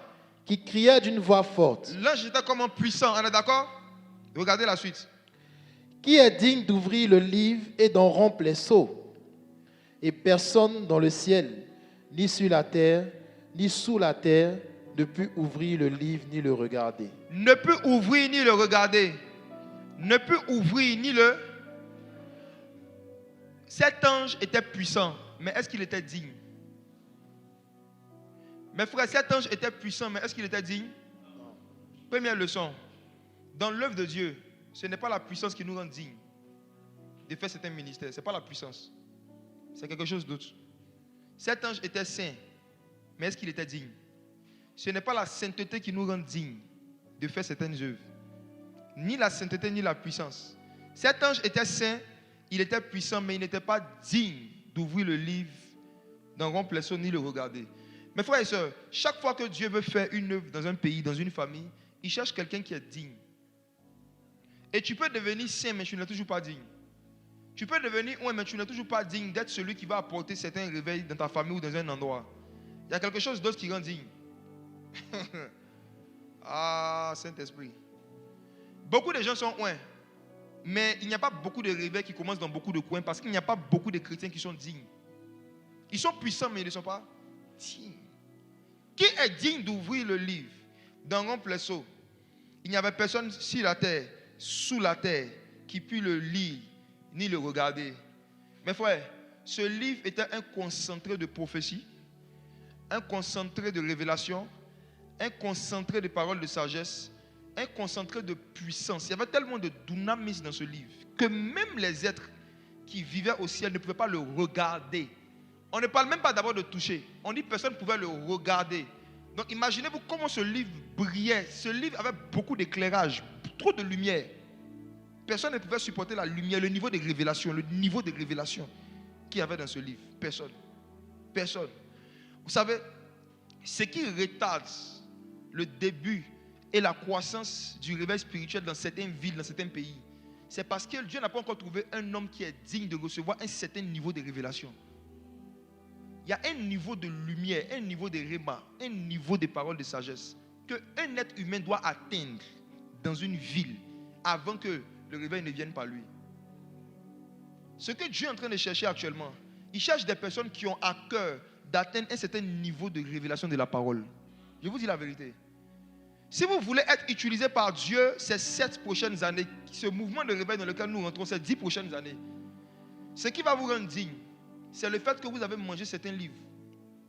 Qui criait d'une voix forte. L'ange était comme un puissant, on est d'accord? Regardez la suite. Qui est digne d'ouvrir le livre et d'en rompre les sceaux? Et personne dans le ciel, ni sur la terre, ni sous la terre, ne peut ouvrir le livre ni le regarder. Ne peut ouvrir ni le regarder. Ne peut ouvrir ni le... Cet ange était puissant, mais est-ce qu'il était digne? Mes frères, cet ange était puissant, mais est-ce qu'il était digne? Première leçon. Dans l'œuvre de Dieu, ce n'est pas la puissance qui nous rend dignes de faire certains ministères. Ce n'est pas la puissance. C'est quelque chose d'autre. Cet ange était saint, mais est-ce qu'il était digne? Ce n'est pas la sainteté qui nous rend dignes de faire certaines œuvres. Ni la sainteté, ni la puissance. Cet ange était saint, il était puissant, mais il n'était pas digne d'ouvrir le livre, d'en rompre les sceaux, ni le regarder. Mes frères et sœurs, chaque fois que Dieu veut faire une œuvre dans un pays, dans une famille, il cherche quelqu'un qui est digne. Et tu peux devenir saint, mais tu n'es toujours pas digne. Tu peux devenir mais tu n'es toujours pas digne d'être celui qui va apporter certains réveils dans ta famille ou dans un endroit. Il y a quelque chose d'autre qui rend digne. Ah, Saint-Esprit. Beaucoup de gens sont mais il n'y a pas beaucoup de réveils qui commencent dans beaucoup de coins parce qu'il n'y a pas beaucoup de chrétiens qui sont dignes. Ils sont puissants, mais ils ne sont pas dignes. Qui est digne d'ouvrir le livre, d'en rompre les sceaux? Il n'y avait personne sur la terre, sous la terre, qui pût le lire, ni le regarder. Mes frères, ce livre était un concentré de prophétie, un concentré de révélation, un concentré de paroles de sagesse, un concentré de puissance. Il y avait tellement de dunamis dans ce livre que même les êtres qui vivaient au ciel ne pouvaient pas le regarder. On ne parle même pas d'abord de toucher. On dit que personne ne pouvait le regarder. Donc imaginez-vous comment ce livre brillait. Ce livre avait beaucoup d'éclairage, trop de lumière. Personne ne pouvait supporter la lumière, le niveau de révélation qu'il y avait dans ce livre. Personne. Personne. Vous savez, ce qui retarde le début et la croissance du réveil spirituel dans certaines villes, dans certains pays, c'est parce que Dieu n'a pas encore trouvé un homme qui est digne de recevoir un certain niveau de révélation. Il y a un niveau de lumière, un niveau de réma, un niveau de paroles de sagesse qu'un être humain doit atteindre dans une ville avant que le réveil ne vienne par lui. Ce que Dieu est en train de chercher actuellement, il cherche des personnes qui ont à cœur d'atteindre un certain niveau de révélation de la parole. Je vous dis la vérité. Si vous voulez être utilisé par Dieu ces 7 prochaines années, ce mouvement de réveil dans lequel nous rentrons ces 10 prochaines années, ce qui va vous rendre digne, c'est le fait que vous avez mangé certains livres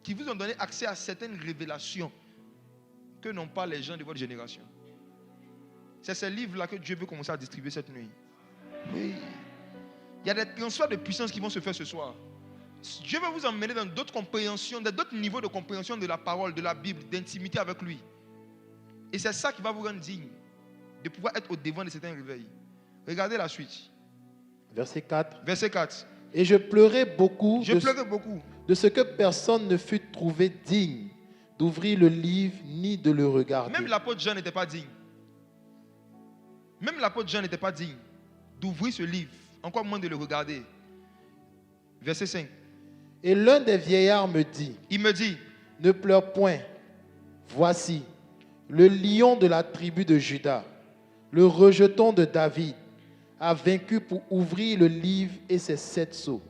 qui vous ont donné accès à certaines révélations que n'ont pas les gens de votre génération. C'est ces livres-là que Dieu veut commencer à distribuer cette nuit. Oui. Il y a des transferts de puissance qui vont se faire ce soir. Dieu veut vous emmener dans d'autres compréhensions, dans d'autres niveaux de compréhension de la parole, de la Bible, d'intimité avec lui. Et c'est ça qui va vous rendre digne de pouvoir être au devant de certains réveils. Regardez la suite. Verset 4. Verset 4. Et je pleurais beaucoup, de ce que personne ne fut trouvé digne d'ouvrir le livre ni de le regarder. Même l'apôtre Jean n'était pas digne. Même l'apôtre Jean n'était pas digne d'ouvrir ce livre, encore moins de le regarder. Verset 5. Et l'un des vieillards me dit, il me dit, ne pleure point, voici, le lion de la tribu de Juda, le rejeton de David, a vaincu pour ouvrir le livre et ses 7 sceaux.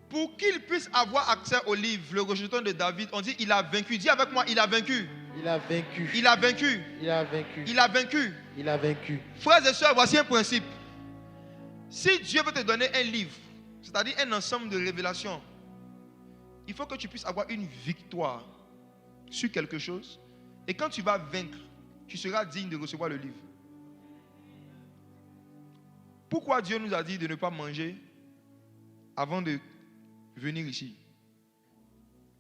Pour qu'il puisse avoir accès au livre, le rejeton de David, on dit il a vaincu. Dis avec moi, il a vaincu. Il a vaincu. Il a vaincu. Il a vaincu. Il a vaincu. Il a vaincu. Frères et sœurs, voici un principe. Si Dieu veut te donner un livre, c'est-à-dire un ensemble de révélations, il faut que tu puisses avoir une victoire sur quelque chose. Et quand tu vas vaincre, tu seras digne de recevoir le livre. Pourquoi Dieu nous a dit de ne pas manger avant de venir ici?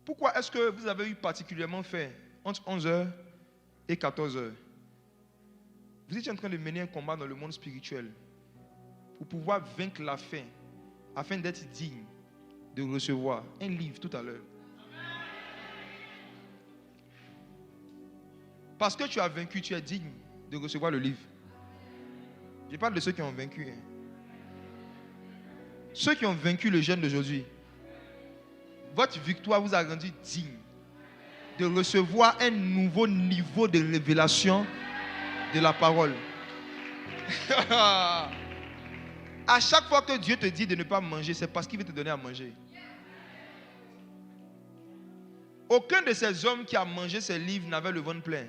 Pourquoi est-ce que vous avez eu particulièrement faim entre 11h et 14h? Vous étiez en train de mener un combat dans le monde spirituel pour pouvoir vaincre la faim afin d'être digne de recevoir un livre tout à l'heure. Parce que tu as vaincu, tu es digne de recevoir le livre. Je parle de ceux qui ont vaincu. Ceux qui ont vaincu le jeûne d'aujourd'hui, votre victoire vous a rendu digne de recevoir un nouveau niveau de révélation de la parole. À chaque fois que Dieu te dit de ne pas manger, c'est parce qu'il veut te donner à manger. Aucun de ces hommes qui a mangé ces livres n'avait le ventre plein.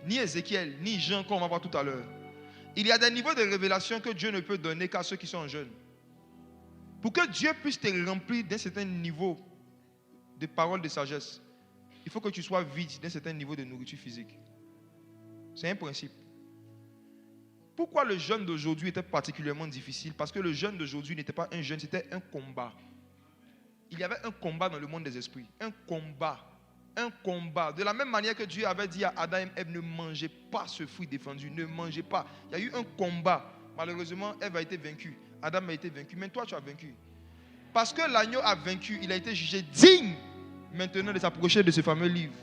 Ni Ézéchiel, ni Jean, comme on va voir tout à l'heure. Il y a des niveaux de révélation que Dieu ne peut donner qu'à ceux qui sont jeunes. Pour que Dieu puisse te remplir d'un certain niveau de paroles de sagesse, il faut que tu sois vide d'un certain niveau de nourriture physique. C'est un principe. Pourquoi le jeûne d'aujourd'hui était particulièrement difficile? Parce que le jeûne d'aujourd'hui n'était pas un jeûne, c'était un combat. Il y avait un combat dans le monde des esprits. Un combat. Un combat. De la même manière que Dieu avait dit à Adam et Ève, ne mangez pas ce fruit défendu. Ne mangez pas. Il y a eu un combat. Malheureusement, Ève a été vaincue. Adam a été vaincu. Mais toi, tu as vaincu. Parce que l'agneau a vaincu, il a été jugé digne maintenant de s'approcher de ce fameux livre.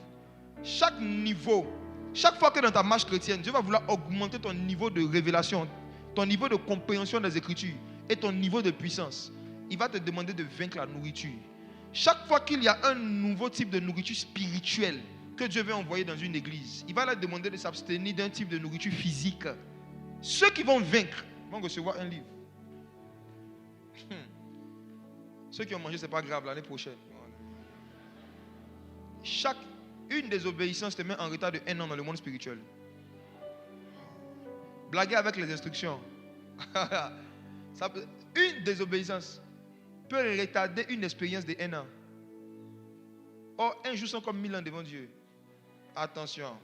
Chaque niveau, chaque fois que dans ta marche chrétienne, Dieu va vouloir augmenter ton niveau de révélation, ton niveau de compréhension des Écritures et ton niveau de puissance. Il va te demander de vaincre la nourriture. Chaque fois qu'il y a un nouveau type de nourriture spirituelle que Dieu veut envoyer dans une église, il va leur demander de s'abstenir d'un type de nourriture physique. Ceux qui vont vaincre vont recevoir un livre. Ceux qui ont mangé, ce n'est pas grave, l'année prochaine. Une désobéissance te met en retard de 1 an dans le monde spirituel. Blaguer avec les instructions. Une désobéissance peut retarder une expérience de 1 an. Or, un jour sont comme 1000 ans devant Dieu. Attention.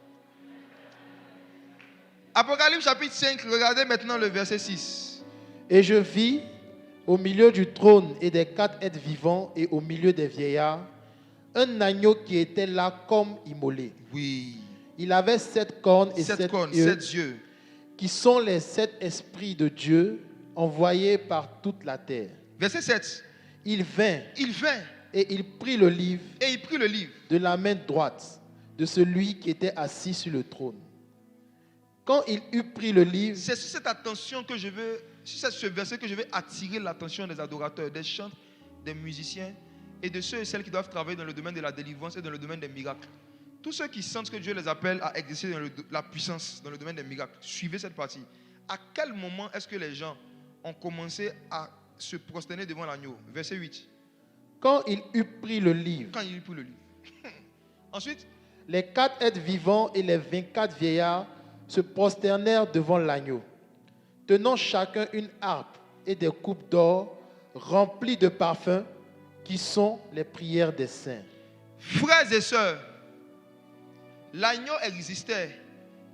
Apocalypse chapitre 5, regardez maintenant le verset 6. Et je vis au milieu du trône et des 4 êtres vivants et au milieu des vieillards, un agneau qui était là comme immolé. Oui. Il avait 7 cornes et 7 yeux, qui sont les 7 esprits de Dieu envoyés par toute la terre. Verset 7. Il vint et il prit le livre de la main droite de celui qui était assis sur le trône. Quand il eut pris le livre, c'est sur cette attention que je veux, c'est ce verset que je vais attirer l'attention des adorateurs, des chanteurs, des musiciens et de ceux et celles qui doivent travailler dans le domaine de la délivrance et dans le domaine des miracles. Tous ceux qui sentent que Dieu les appelle à exercer la puissance dans le domaine des miracles, suivez cette partie. À quel moment est-ce que les gens ont commencé à se prosterner devant l'agneau? Verset 8. Quand il eut pris le livre. Ensuite, les 4 êtres vivants et les 24 vieillards se prosternèrent devant l'agneau, tenant chacun une harpe et des coupes d'or remplies de parfums qui sont les prières des saints. Frères et sœurs, l'agneau existait,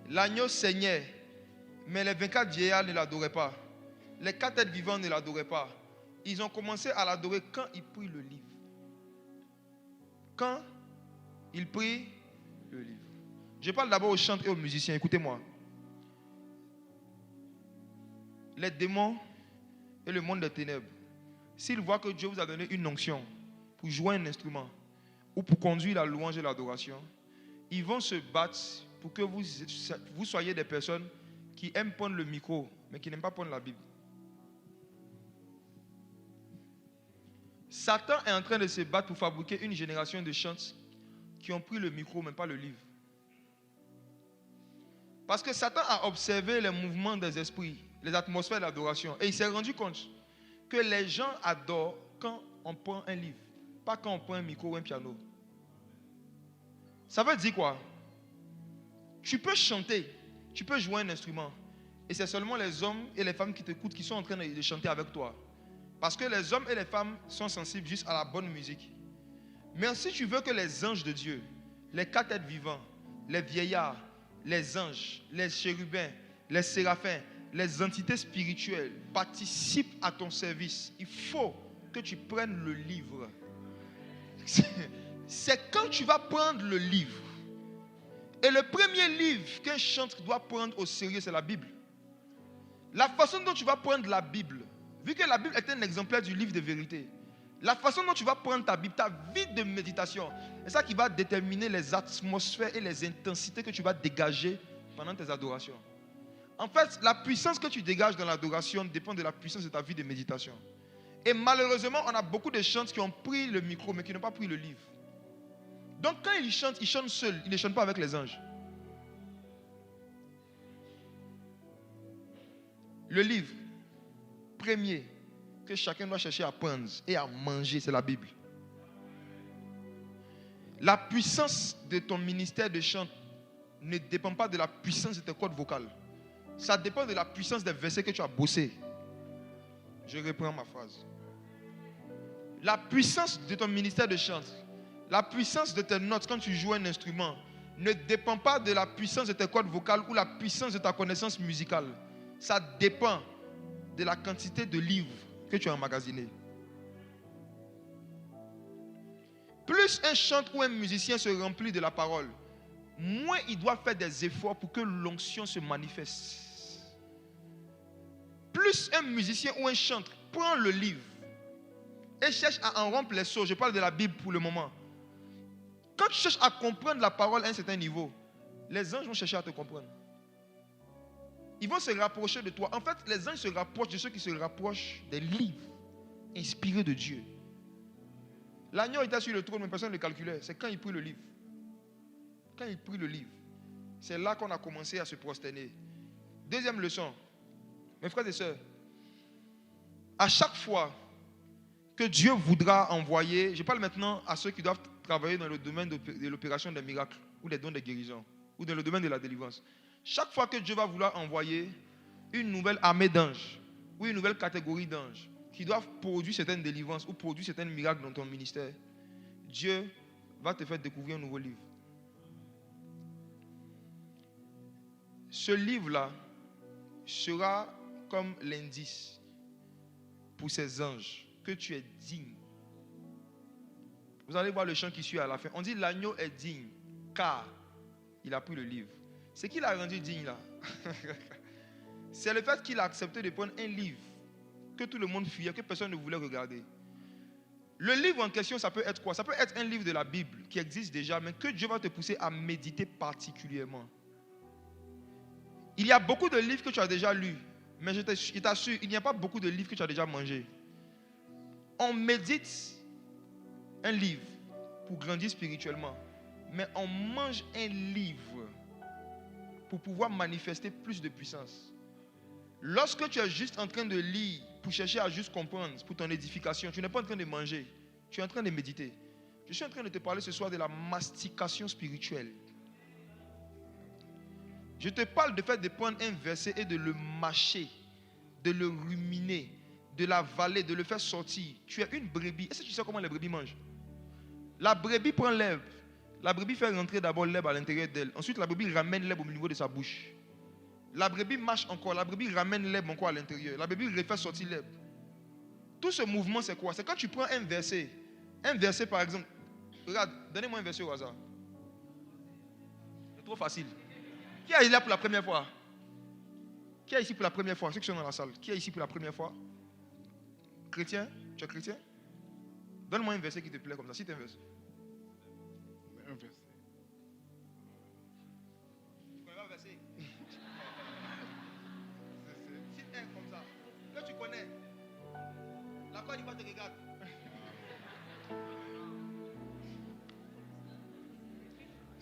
l'agneau saignait, mais les 24 vieillards ne l'adoraient pas. Les 4 êtres vivants ne l'adoraient pas. Ils ont commencé à l'adorer quand il prit le livre. Quand il prit le livre. Je parle d'abord aux chanteurs et aux musiciens. Écoutez-moi. Les démons et le monde des ténèbres, s'ils voient que Dieu vous a donné une onction pour jouer un instrument ou pour conduire la louange et l'adoration, ils vont se battre pour que vous soyez des personnes qui aiment prendre le micro, mais qui n'aiment pas prendre la Bible. Satan est en train de se battre pour fabriquer une génération de chants qui ont pris le micro, mais pas le livre. Parce que Satan a observé les mouvements des esprits, les atmosphères d'adoration, et il s'est rendu compte que les gens adorent quand on prend un livre, pas quand on prend un micro ou un piano. Ça veut dire quoi? Tu peux chanter, tu peux jouer un instrument, et c'est seulement les hommes et les femmes qui t'écoutent qui sont en train de chanter avec toi. Parce que les hommes et les femmes sont sensibles juste à la bonne musique. Mais si tu veux que les anges de Dieu, les 4 êtres vivants, les vieillards, les anges, les chérubins, les séraphins, les entités spirituelles participent à ton service, il faut que tu prennes le livre. C'est quand tu vas prendre le livre. Et le premier livre qu'un chanteur doit prendre au sérieux, c'est la Bible. La façon dont tu vas prendre la Bible, vu que la Bible est un exemplaire du livre de vérité, la façon dont tu vas prendre ta Bible, ta vie de méditation, c'est ça qui va déterminer les atmosphères et les intensités que tu vas dégager pendant tes adorations. En fait, la puissance que tu dégages dans l'adoration dépend de la puissance de ta vie de méditation. Et malheureusement, on a beaucoup de chanteurs qui ont pris le micro, mais qui n'ont pas pris le livre. Donc quand ils chantent seuls, ils ne chantent pas avec les anges. Le livre. premier que chacun doit chercher à prendre et à manger, c'est la Bible. La puissance de ton ministère de chant ne dépend pas de la puissance de tes cordes vocales. Ça dépend de la puissance des versets que tu as bossé. Je reprends ma phrase. La puissance de ton ministère de chant, la puissance de tes notes quand tu joues un instrument, ne dépend pas de la puissance de tes cordes vocales ou la puissance de ta connaissance musicale. Ça dépend de la quantité de livres que tu as emmagasinés. Plus un chanteur ou un musicien se remplit de la parole, moins il doit faire des efforts pour que l'onction se manifeste. Plus un musicien ou un chanteur prend le livre et cherche à en rompre les seaux, je parle de la Bible pour le moment. Quand tu cherches à comprendre la parole à un certain niveau, les anges vont chercher à te comprendre. Ils vont se rapprocher de toi. En fait, les anges se rapprochent de ceux qui se rapprochent des livres inspirés de Dieu. L'agneau était sur le trône, mais personne ne le calculait. C'est quand il prit le livre. Quand il prit le livre, c'est là qu'on a commencé à se prosterner. Deuxième leçon, mes frères et sœurs, à chaque fois que Dieu voudra envoyer, je parle maintenant à ceux qui doivent travailler dans le domaine de l'opération des miracles ou des dons de guérison ou dans le domaine de la délivrance. Chaque fois que Dieu va vouloir envoyer une nouvelle armée d'anges ou une nouvelle catégorie d'anges qui doivent produire certaines délivrances ou produire certains miracles dans ton ministère, Dieu va te faire découvrir un nouveau livre. Ce livre-là sera comme l'indice pour ces anges que tu es digne. Vous allez voir le chant qui suit à la fin. On dit l'agneau est digne car il a pris le livre. Ce qui l'a rendu digne là, c'est le fait qu'il a accepté de prendre un livre que tout le monde fuyait, que personne ne voulait regarder. Le livre en question, ça peut être quoi? Ça peut être un livre de la Bible qui existe déjà, mais que Dieu va te pousser à méditer particulièrement. Il y a beaucoup de livres que tu as déjà lus, mais je t'assure, il n'y a pas beaucoup de livres que tu as déjà mangés. On médite un livre pour grandir spirituellement, mais on mange un livre pour pouvoir manifester plus de puissance. Lorsque tu es juste en train de lire pour chercher à juste comprendre, pour ton édification, tu n'es pas en train de manger, tu es en train de méditer. Je suis en train de te parler ce soir de la mastication spirituelle. Je te parle de fait de prendre un verset et de le mâcher, de le ruminer, de l'avaler, de le faire sortir. Tu es une brebis. Est-ce que tu sais comment les brebis mangent? La brebis prend l'herbe. La brebis fait rentrer d'abord l'herbe à l'intérieur d'elle. Ensuite, la brebis ramène l'herbe au niveau de sa bouche. La brebis mâche encore. La brebis ramène l'herbe encore à l'intérieur. La brebis refait sortir l'herbe. Tout ce mouvement, c'est quoi? C'est quand tu prends un verset par exemple. Regarde, donnez-moi un verset au hasard. C'est trop facile. Qui est là pour la première fois? Qui est ici pour la première fois? Ceux qui sont dans la salle. Qui est ici pour la première fois? Chrétien? Tu es chrétien? Donne-moi un verset qui te plaît comme ça. Cite un verset. Un verset. Tu connais pas le verset? Cite un comme ça. Que tu connais. La Côte d'Ivoire te regarde.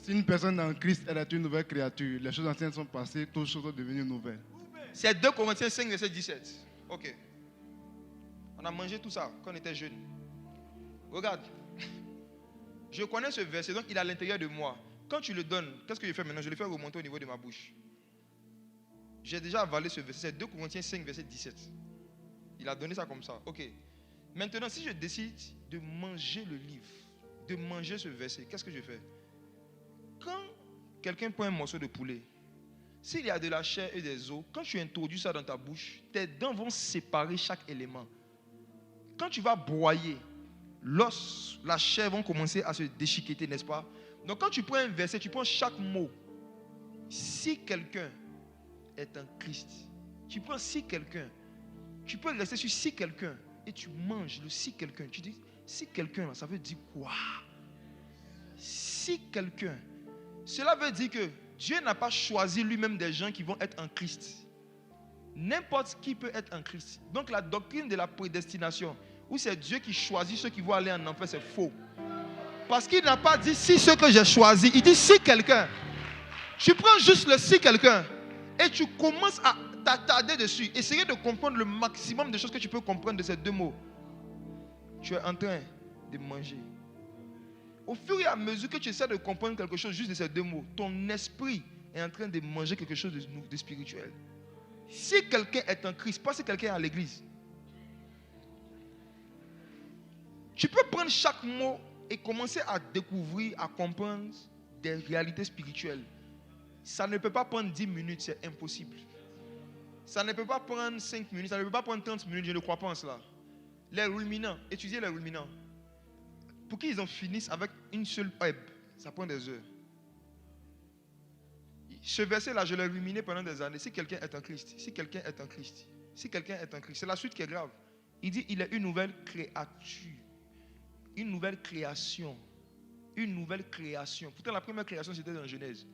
Si une personne est en Christ, elle est une nouvelle créature. Les choses anciennes sont passées, toutes choses sont devenues nouvelles. C'est 2 Corinthiens 5, verset 17. Ok. On a mangé tout ça quand on était jeunes. Regarde. Je connais ce verset, donc il est à l'intérieur de moi. Quand tu le donnes, qu'est-ce que je fais maintenant? Je le fais remonter au niveau de ma bouche. J'ai déjà avalé ce verset. C'est 2 Corinthiens 5, verset 17. Il a donné ça comme ça. Ok. Maintenant, si je décide de manger le livre, de manger ce verset, qu'est-ce que je fais? Quand quelqu'un prend un morceau de poulet, s'il y a de la chair et des os, quand tu introduis ça dans ta bouche, tes dents vont séparer chaque élément. Quand tu vas broyer, l'os, la chair vont commencer à se déchiqueter, n'est-ce pas? Donc quand tu prends un verset, tu prends chaque mot. Si quelqu'un est un Christ, tu prends si quelqu'un, tu peux rester sur si quelqu'un et tu manges le si quelqu'un. Tu dis si quelqu'un, ça veut dire quoi? Si quelqu'un. Cela veut dire que Dieu n'a pas choisi lui-même des gens qui vont être en Christ. N'importe qui peut être en Christ. Donc la doctrine de la prédestination, où c'est Dieu qui choisit ceux qui vont aller en enfer, c'est faux. Parce qu'il n'a pas dit si ceux que j'ai choisis, il dit si quelqu'un. Tu prends juste le si quelqu'un et tu commences à t'attarder dessus. Essayer de comprendre le maximum de choses que tu peux comprendre de ces deux mots. Tu es en train de manger. Au fur et à mesure que tu essaies de comprendre quelque chose juste de ces deux mots, ton esprit est en train de manger quelque chose de spirituel. Si quelqu'un est en Christ, pas si quelqu'un est à l'église. Tu peux prendre chaque mot et commencer à découvrir, à comprendre des réalités spirituelles. Ça ne peut pas prendre 10 minutes, c'est impossible. Ça ne peut pas prendre 5 minutes, ça ne peut pas prendre 30 minutes, je ne crois pas en cela. Les ruminants, étudiez les ruminants. Pour qu'ils en finissent avec une seule herbe, ça prend des heures. Ce verset-là, je l'ai ruminé pendant des années. Si quelqu'un est en Christ, si quelqu'un est en Christ, si quelqu'un est en Christ, c'est la suite qui est grave. Il dit, il est une nouvelle créature. Une nouvelle création. Une nouvelle création. Pourtant, la première création, c'était dans Genèse.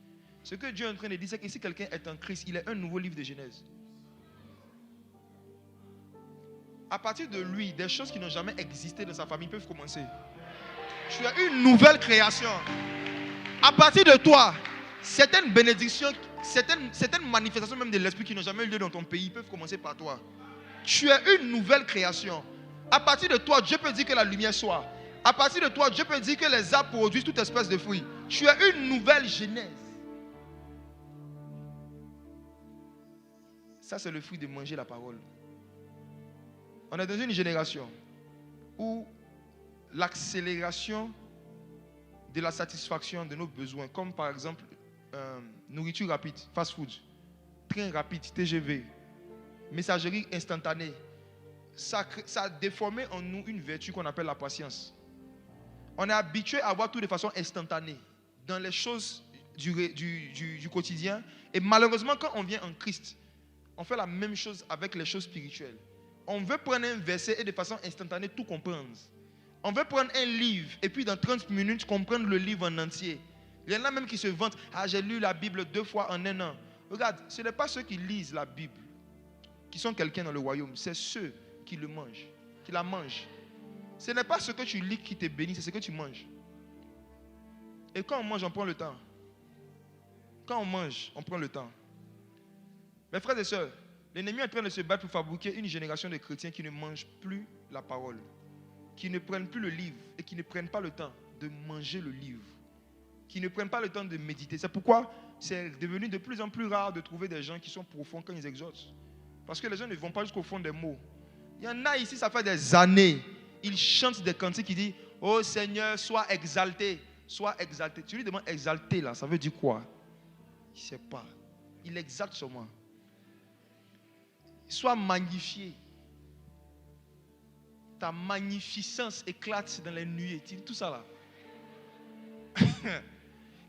Ce que Dieu est en train de dire, c'est que si quelqu'un est en Christ, il est un nouveau livre de Genèse. À partir de lui, des choses qui n'ont jamais existé dans sa famille peuvent commencer. Tu es une nouvelle création. À partir de toi, certaines bénédictions, certaines manifestations même de l'esprit qui n'ont jamais eu lieu dans ton pays peuvent commencer par toi. Tu es une nouvelle création. À partir de toi, Dieu peut dire que la lumière soit. À partir de toi, Dieu peut dire que les arbres produisent toute espèce de fruits. Tu es une nouvelle genèse. Ça, c'est le fruit de manger la parole. On est dans une génération où l'accélération de la satisfaction de nos besoins, comme par exemple nourriture rapide, fast food, train rapide, TGV, messagerie instantanée, ça a déformé en nous une vertu qu'on appelle la patience. On est habitué à voir tout de façon instantanée dans les choses du quotidien. Et malheureusement, quand on vient en Christ, on fait la même chose avec les choses spirituelles. On veut prendre un verset et de façon instantanée tout comprendre. On veut prendre un livre et puis dans 30 minutes comprendre le livre en entier. Il y en a même qui se vantent. Ah, j'ai lu la Bible 2 fois en un an. Regarde, ce n'est pas ceux qui lisent la Bible qui sont quelqu'un dans le royaume. C'est ceux qui le mangent, qui la mangent. Ce n'est pas ce que tu lis qui te bénit, c'est ce que tu manges. Et quand on mange, on prend le temps. Quand on mange, on prend le temps. Mes frères et sœurs, l'ennemi est en train de se battre pour fabriquer une génération de chrétiens qui ne mangent plus la parole, qui ne prennent plus le livre et qui ne prennent pas le temps de manger le livre, qui ne prennent pas le temps de méditer. C'est pourquoi c'est devenu de plus en plus rare de trouver des gens qui sont profonds quand ils exhortent. Parce que les gens ne vont pas jusqu'au fond des mots. Il y en a ici, ça fait des années, ils chantent des cantiques qui disent « Oh Seigneur, sois exalté, sois exalté ». Tu lui demandes « exalté » là, ça veut dire quoi? Il ne sait pas. Il exalte seulement. Sois magnifié. Ta magnificence éclate dans les nuées. Tout ça là.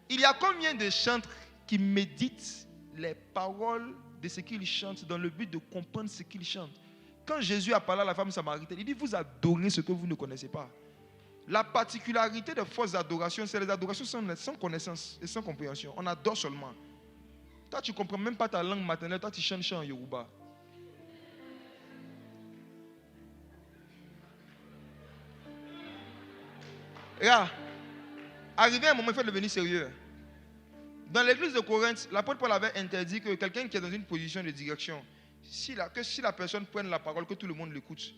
Il y a combien de chantres qui méditent les paroles de ce qu'ils chantent dans le but de comprendre ce qu'ils chantent? Quand Jésus a parlé à la femme samaritaine, il dit, vous adorez ce que vous ne connaissez pas. La particularité des fausses adorations, c'est les adorations sans connaissance et sans compréhension. On adore seulement. Toi, tu ne comprends même pas ta langue maternelle, toi, tu chantes en Yoruba. Regarde, arrivé à un moment, il faut devenir sérieux. Dans l'église de Corinthe, l'apôtre Paul avait interdit que quelqu'un qui est dans une position de direction, si la personne prenne la parole, que tout le monde l'écoute,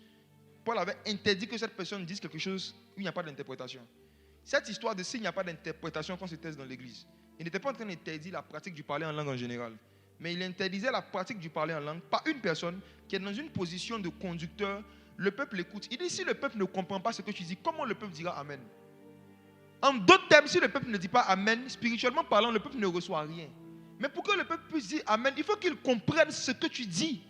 Paul avait interdit que cette personne dise quelque chose où il n'y a pas d'interprétation. Cette histoire de s'il n'y a pas d'interprétation quand c'est dans l'église, il n'était pas en train d'interdire la pratique du parler en langue en général, mais il interdisait la pratique du parler en langue par une personne qui est dans une position de conducteur. Le peuple écoute. Il dit, si le peuple ne comprend pas ce que tu dis, comment le peuple dira Amen? En d'autres termes, si le peuple ne dit pas Amen, spirituellement parlant, le peuple ne reçoit rien. Mais pour que le peuple puisse dire Amen, il faut qu'il comprenne ce que tu dis.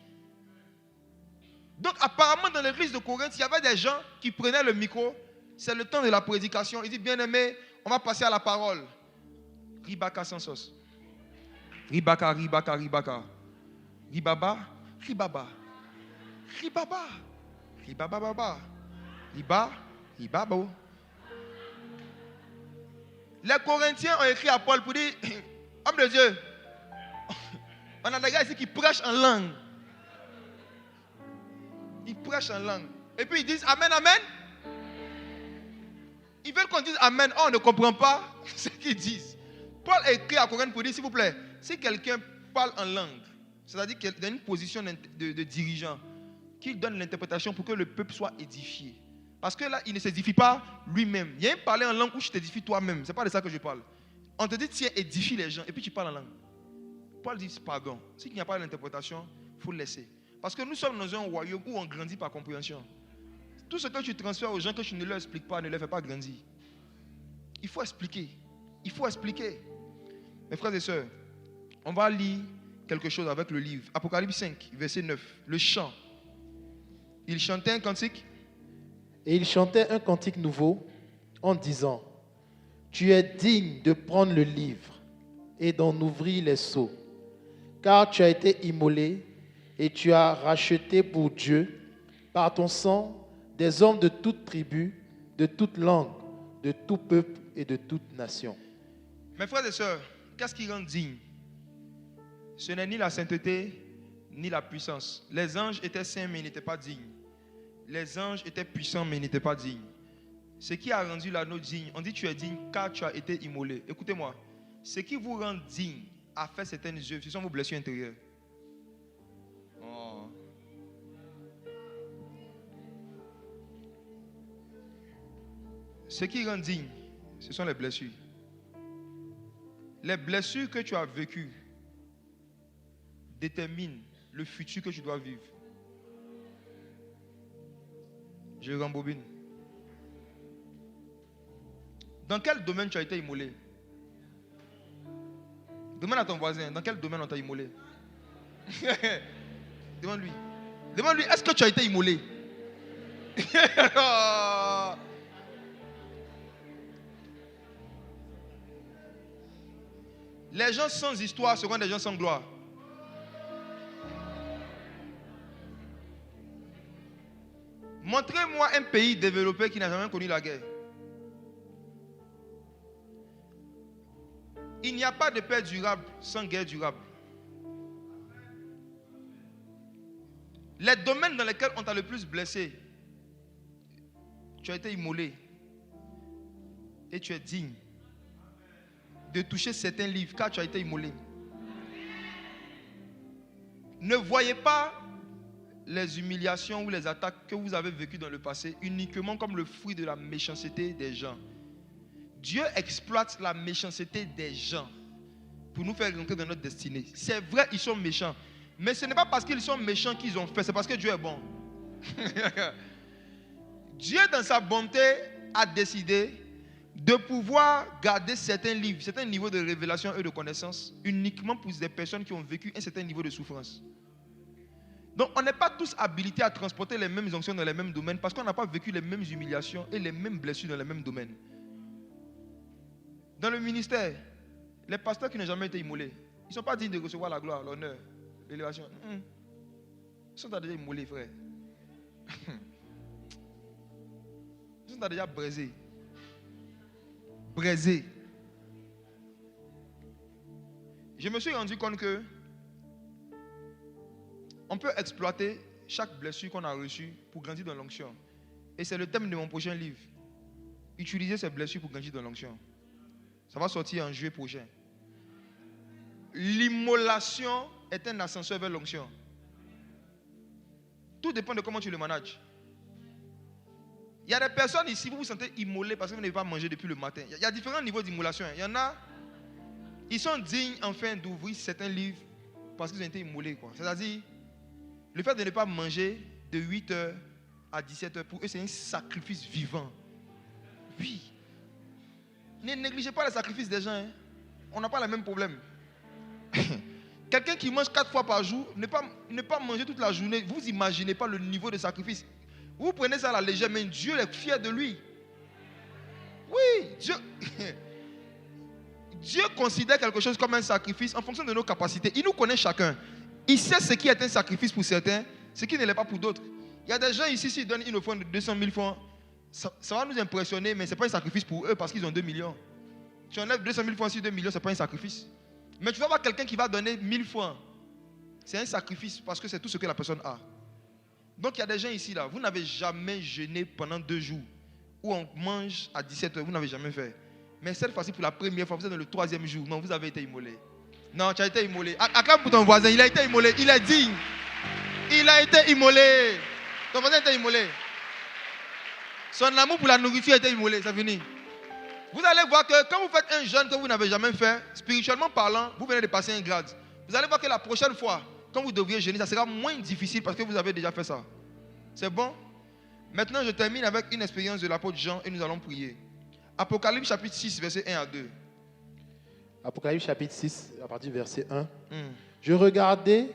Donc apparemment dans l'église de Corinthe, il y avait des gens qui prenaient le micro. C'est le temps de la prédication. Il dit, bien-aimé, on va passer à la parole. Ribaka sans sauce. Ribaka, ribaka, ribaka. Ribaba, ribaba. Ribaba. Ribaba, baba. Riba, ribabo. Les Corinthiens ont écrit à Paul pour dire, homme de Dieu, on a des gars ici qui prêchent en langue. Ils prêchent en langue. Et puis ils disent Amen, Amen. Ils veulent qu'on dise Amen. Oh, on ne comprend pas ce qu'ils disent. Paul a écrit à Corinthe pour dire, s'il vous plaît, si quelqu'un parle en langue, C'est-à-dire qu'il y a une position de dirigeant qui donne l'interprétation pour que le peuple soit édifié. Parce que là, il ne s'édifie pas lui-même. Il y a un parler en langue où tu t'édifies toi-même. Ce n'est pas de ça que je parle. On te dit, tiens, édifie les gens, et puis tu parles en langue. Paul dit, pardon. S'il n'y a pas d'interprétation, il faut le laisser. Parce que nous sommes dans un royaume où on grandit par compréhension. Tout ce que tu transfères aux gens que tu ne leur expliques pas, ne les fais pas grandir. Il faut expliquer. Il faut expliquer. Mes frères et sœurs, on va lire quelque chose avec le livre. Apocalypse 5, verset 9. Le chant. Il chantait un cantique. Et il chantait un cantique nouveau en disant, tu es digne de prendre le livre et d'en ouvrir les sceaux, car tu as été immolé et tu as racheté pour Dieu, par ton sang, des hommes de toute tribu, de toute langue, de tout peuple et de toute nation. Mes frères et sœurs, qu'est-ce qui rend digne? Ce n'est ni la sainteté, ni la puissance. Les anges étaient saints, mais ils n'étaient pas dignes. Les anges étaient puissants, mais ils n'étaient pas dignes. Ce qui a rendu l'agneau digne, on dit tu es digne car tu as été immolé. Écoutez-moi, ce qui vous rend digne à faire certaines œuvres, ce sont vos blessures intérieures. Oh. Ce qui rend digne, ce sont les blessures. Les blessures que tu as vécues déterminent le futur que tu dois vivre. Je rembobine. Dans quel domaine tu as été immolé? Demande à ton voisin, dans quel domaine on t'a immolé? Demande-lui. Demande-lui, est-ce que tu as été immolé? Les gens sans histoire seront des gens sans gloire. Montrez-moi un pays développé qui n'a jamais connu la guerre. Il n'y a pas de paix durable sans guerre durable. Les domaines dans lesquels on t'a le plus blessé, tu as été immolé et tu es digne de toucher certains livres car tu as été immolé. Ne voyez pas les humiliations ou les attaques que vous avez vécues dans le passé uniquement comme le fruit de la méchanceté des gens. Dieu exploite la méchanceté des gens pour nous faire rentrer dans notre destinée. C'est vrai, ils sont méchants. Mais ce n'est pas parce qu'ils sont méchants qu'ils ont fait, c'est parce que Dieu est bon. Dieu, dans sa bonté, a décidé de pouvoir garder certains livres, certains niveaux de révélation et de connaissance uniquement pour des personnes qui ont vécu un certain niveau de souffrance. Donc, on n'est pas tous habilités à transporter les mêmes onctions dans les mêmes domaines parce qu'on n'a pas vécu les mêmes humiliations et les mêmes blessures dans les mêmes domaines. Dans le ministère, les pasteurs qui n'ont jamais été immolés, ils ne sont pas dignes de recevoir la gloire, l'honneur, l'élévation. Ils sont déjà immolés, frère. Ils sont déjà braisés. Braisés. Je me suis rendu compte que on peut exploiter chaque blessure qu'on a reçue pour grandir dans l'onction. Et c'est le thème de mon prochain livre. Utiliser ces blessures pour grandir dans l'onction. Ça va sortir en juillet prochain. L'immolation est un ascenseur vers l'onction. Tout dépend de comment tu le manages. Il y a des personnes ici, vous vous sentez immolés parce que vous n'avez pas mangé depuis le matin. Il y a différents niveaux d'immolation. Il y en a, ils sont dignes enfin d'ouvrir certains livres parce qu'ils ont été immolés. C'est-à-dire, le fait de ne pas manger de 8h à 17h, pour eux, c'est un sacrifice vivant. Oui. Ne négligez pas les sacrifices des gens. Hein. On n'a pas le même problème. Quelqu'un qui mange 4 fois par jour, ne pas manger toute la journée, vous n'imaginez pas le niveau de sacrifice. Vous prenez ça à la légère, mais Dieu est fier de lui. Oui, Dieu considère quelque chose comme un sacrifice en fonction de nos capacités. Il nous connaît chacun. Il sait ce qui est un sacrifice pour certains, ce qui ne l'est pas pour d'autres. Il y a des gens ici, s'ils donnent une offrande de 200 000 francs, ça va nous impressionner, mais ce n'est pas un sacrifice pour eux parce qu'ils ont 2 millions. Tu enlèves 200 000 francs sur 2 millions, ce n'est pas un sacrifice. Mais tu vas voir quelqu'un qui va donner 1000 francs. C'est un sacrifice parce que c'est tout ce que la personne a. Donc il y a des gens ici, là, vous n'avez jamais jeûné pendant 2 jours, où on mange à 17h, vous n'avez jamais fait. Mais cette fois-ci, pour la première fois, vous êtes dans le 3e jour, non, vous avez été immolé. Non, tu as été immolé. Acclame pour ton voisin, il a été immolé. Il est digne. Il a été immolé. Ton voisin a été immolé. Son amour pour la nourriture a été immolé, c'est fini. Vous allez voir que quand vous faites un jeûne que vous n'avez jamais fait, spirituellement parlant, vous venez de passer un grade. Vous allez voir que la prochaine fois, quand vous devriez jeûner, ça sera moins difficile parce que vous avez déjà fait ça. C'est bon? Maintenant, je termine avec une expérience de l'apôtre Jean et nous allons prier. Apocalypse chapitre 6, verset 1 à 2. Apocalypse chapitre 6, à partir du verset 1. Je regardais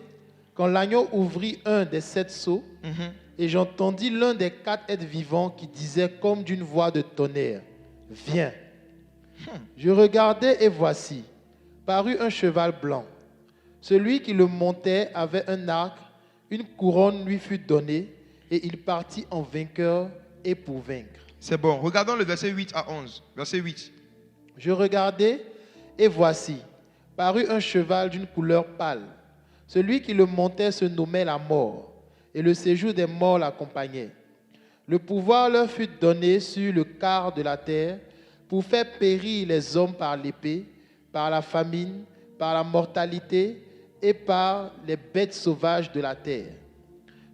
quand l'agneau ouvrit un des 7 sceaux et j'entendis l'un des 4 êtres vivants qui disait comme d'une voix de tonnerre, « Viens !» Je regardais et voici, parut un cheval blanc. Celui qui le montait avait un arc, une couronne lui fut donnée et il partit en vainqueur et pour vaincre. C'est bon. Regardons le verset 8 à 11. Verset 8. Je regardais et voici, parut un cheval d'une couleur pâle. Celui qui le montait se nommait la mort et le séjour des morts l'accompagnait. Le pouvoir leur fut donné sur le quart de la terre pour faire périr les hommes par l'épée, par la famine, par la mortalité et par les bêtes sauvages de la terre.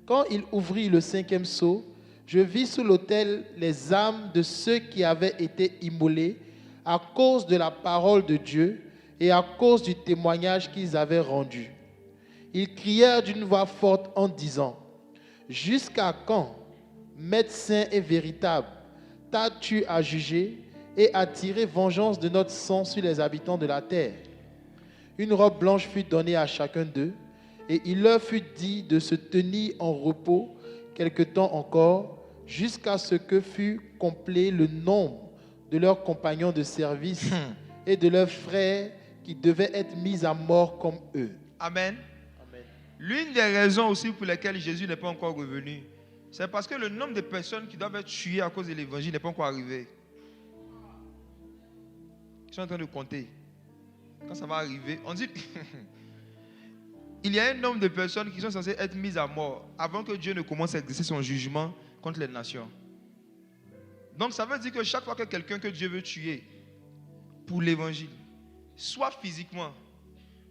Quand il ouvrit le 5e sceau, je vis sous l'autel les âmes de ceux qui avaient été immolés à cause de la parole de Dieu et à cause du témoignage qu'ils avaient rendu. Ils crièrent d'une voix forte en disant, « Jusqu'à quand, Maître saint et véritable, t'as-tu à juger et à tirer vengeance de notre sang sur les habitants de la terre ?» Une robe blanche fut donnée à chacun d'eux, et il leur fut dit de se tenir en repos quelque temps encore, jusqu'à ce que fût complet le nombre de leurs compagnons de service et de leurs frères qui devaient être mis à mort comme eux. Amen. Amen. L'une des raisons aussi pour lesquelles Jésus n'est pas encore revenu, c'est parce que le nombre de personnes qui doivent être tuées à cause de l'évangile n'est pas encore arrivé. Ils sont en train de compter. Quand ça va arriver, on dit il y a un nombre de personnes qui sont censées être mises à mort avant que Dieu ne commence à exercer son jugement contre les nations. Donc ça veut dire que chaque fois que quelqu'un que Dieu veut tuer pour l'évangile, soit physiquement,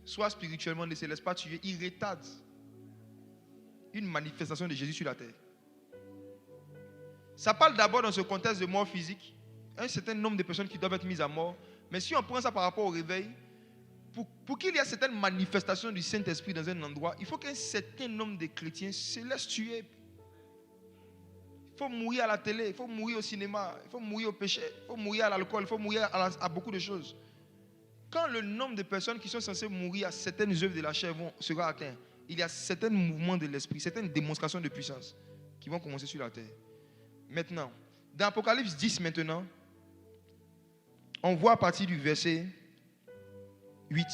soit spirituellement, ne se laisse pas tuer, il retarde une manifestation de Jésus sur la terre. Ça parle d'abord dans ce contexte de mort physique, un certain nombre de personnes qui doivent être mises à mort. Mais si on prend ça par rapport au réveil, pour qu'il y ait certaines manifestations du Saint-Esprit dans un endroit, il faut qu'un certain nombre de chrétiens se laissent tuer. Il faut mourir à la télé, il faut mourir au cinéma, il faut mourir au péché, il faut mourir à l'alcool, il faut mourir à beaucoup de choses. Quand le nombre de personnes qui sont censées mourir à certaines œuvres de la chair sera atteint, il y a certains mouvements de l'esprit, certaines démonstrations de puissance qui vont commencer sur la terre. Maintenant, dans Apocalypse 10 maintenant, on voit à partir du verset 8.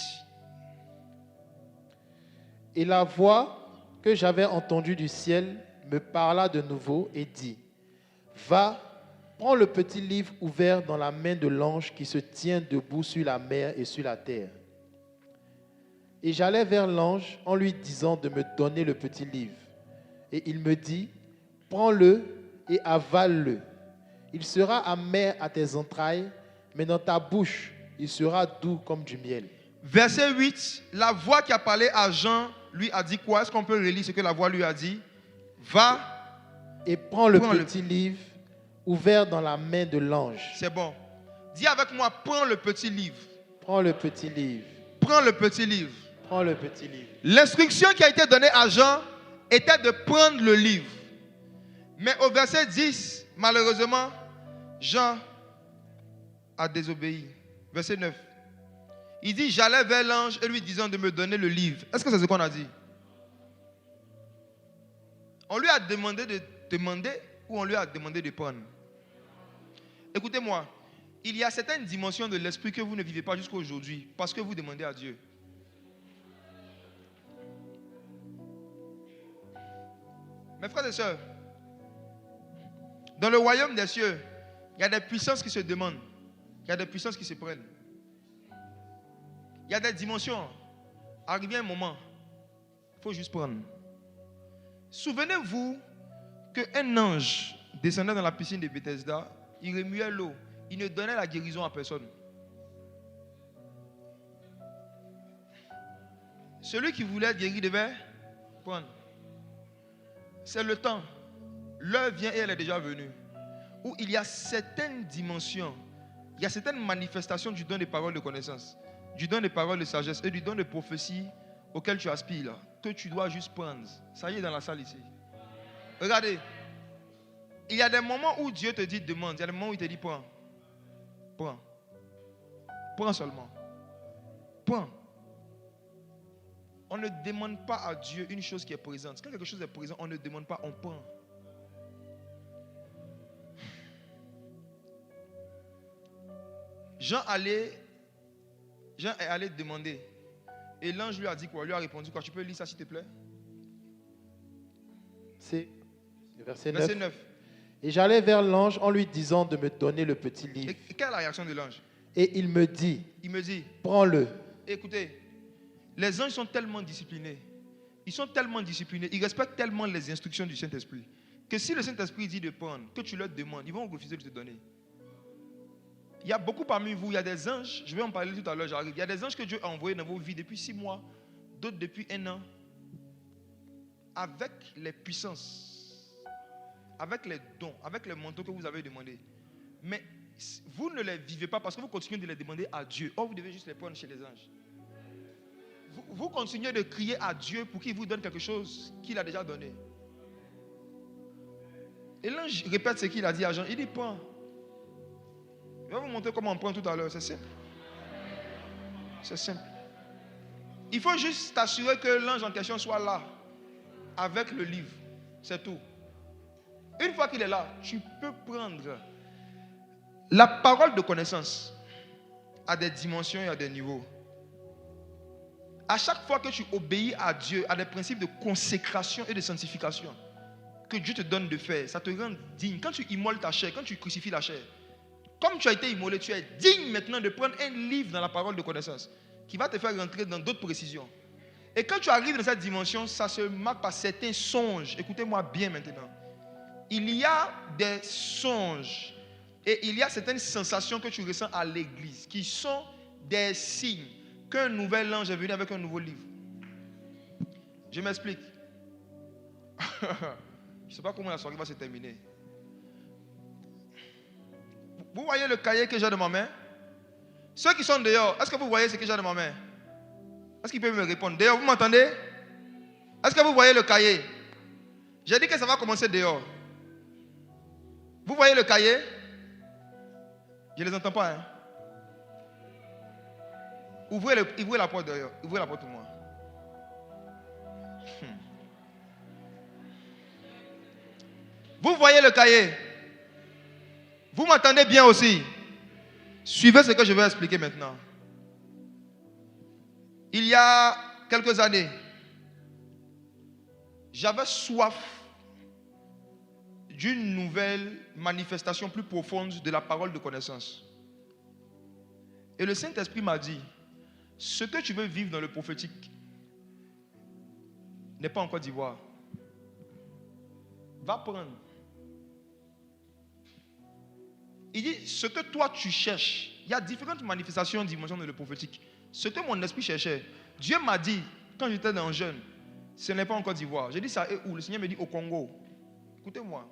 Et la voix que j'avais entendue du ciel me parla de nouveau et dit, « Va, prends le petit livre ouvert dans la main de l'ange qui se tient debout sur la mer et sur la terre. » Et j'allai vers l'ange en lui disant de me donner le petit livre. Et il me dit, « Prends-le et avale-le. Il sera amer à tes entrailles, mais dans ta bouche, il sera doux comme du miel. » Verset 8, la voix qui a parlé à Jean lui a dit quoi? Est-ce qu'on peut relire ce que la voix lui a dit? Va et prends le petit livre ouvert dans la main de l'ange. C'est bon. Dis avec moi, prends le petit livre. Prends le petit livre. Prends le petit livre. Prends le petit livre. L'instruction qui a été donnée à Jean était de prendre le livre. Mais au verset 10, malheureusement, Jean a désobéi. Verset 9. Il dit, j'allais vers l'ange et lui disant de me donner le livre. Est-ce que c'est ce qu'on a dit? On lui a demandé de demander ou on lui a demandé de prendre? Écoutez-moi, il y a certaines dimensions de l'esprit que vous ne vivez pas jusqu'à aujourd'hui parce que vous demandez à Dieu. Mes frères et sœurs, dans le royaume des cieux, il y a des puissances qui se demandent, il y a des puissances qui se prennent. Il y a des dimensions. Arrivé un moment, il faut juste prendre. Souvenez-vous qu'un ange descendait dans la piscine de Bethesda, il remuait l'eau, il ne donnait la guérison à personne. Celui qui voulait être guéri devait prendre. C'est le temps. L'heure vient et elle est déjà venue. Où il y a certaines dimensions, il y a certaines manifestations du don des paroles de connaissance, du don des paroles de sagesse et du don de prophétie auquel tu aspires, là, que tu dois juste prendre. Ça y est dans la salle ici. Regardez. Il y a des moments où Dieu te dit demande. Il y a des moments où il te dit prends. Prends. Prends seulement. Prends. On ne demande pas à Dieu une chose qui est présente. Quand quelque chose est présent, on ne demande pas, on prend. Jean est allé demander. Et l'ange lui a dit quoi? Il lui a répondu quoi? Tu peux lire ça s'il te plaît? C'est verset 9. Verset 9. Et j'allai vers l'ange en lui disant de me donner le petit livre. Et quelle est la réaction de l'ange? Et il me dit, prends-le. Écoutez, les anges sont tellement disciplinés. Ils sont tellement disciplinés. Ils respectent tellement les instructions du Saint-Esprit. Que si le Saint-Esprit dit de prendre, que tu leur demandes, ils vont refuser de te donner. Il y a beaucoup parmi vous, il y a des anges, je vais en parler tout à l'heure, j'arrive. Il y a des anges que Dieu a envoyés dans vos vies depuis 6 mois, d'autres depuis 1 an, avec les puissances, avec les dons, avec les manteaux que vous avez demandés. Mais vous ne les vivez pas parce que vous continuez de les demander à Dieu. Or, vous devez juste les prendre chez les anges. Vous continuez de crier à Dieu pour qu'il vous donne quelque chose qu'il a déjà donné. Et l'ange répète ce qu'il a dit à Jean. Il dit prends. Je vais vous montrer comment on prend tout à l'heure. C'est simple. C'est simple. Il faut juste t'assurer que l'ange en question soit là, avec le livre. C'est tout. Une fois qu'il est là, tu peux prendre. La parole de connaissance a des dimensions et a des niveaux. À chaque fois que tu obéis à Dieu, à des principes de consécration et de sanctification que Dieu te donne de faire, ça te rend digne. Quand tu immoles ta chair, quand tu crucifies la chair, comme tu as été immolé, tu es digne maintenant de prendre un livre dans la parole de connaissance qui va te faire rentrer dans d'autres précisions. Et quand tu arrives dans cette dimension, ça se marque par certains songes. Écoutez-moi bien maintenant. Il y a des songes et il y a certaines sensations que tu ressens à l'église qui sont des signes qu'un nouvel ange est venu avec un nouveau livre. Je m'explique. Je ne sais pas comment la soirée va se terminer. Vous voyez le cahier que j'ai dans ma main? Ceux qui sont dehors, est-ce que vous voyez ce que j'ai dans ma main? Est-ce qu'ils peuvent me répondre? Dehors, vous m'entendez? Est-ce que vous voyez le cahier? J'ai dit que ça va commencer dehors. Vous voyez le cahier? Je ne les entends pas. Hein? Ouvrez la porte dehors. Ouvrez la porte pour moi. Vous voyez le cahier? Vous m'entendez bien aussi? Suivez ce que je vais expliquer maintenant. Il y a quelques années, j'avais soif d'une nouvelle manifestation plus profonde de la parole de connaissance. Et le Saint-Esprit m'a dit, ce que tu veux vivre dans le prophétique n'est pas en Côte d'Ivoire. Va prendre. Il dit, ce que toi tu cherches, il y a différentes manifestations, dimensions dans le prophétique. Ce que mon esprit cherchait, Dieu m'a dit, quand j'étais dans un jeune, ce n'est pas en Côte d'Ivoire. J'ai dit ça et où? Le Seigneur me dit au Congo. Écoutez-moi.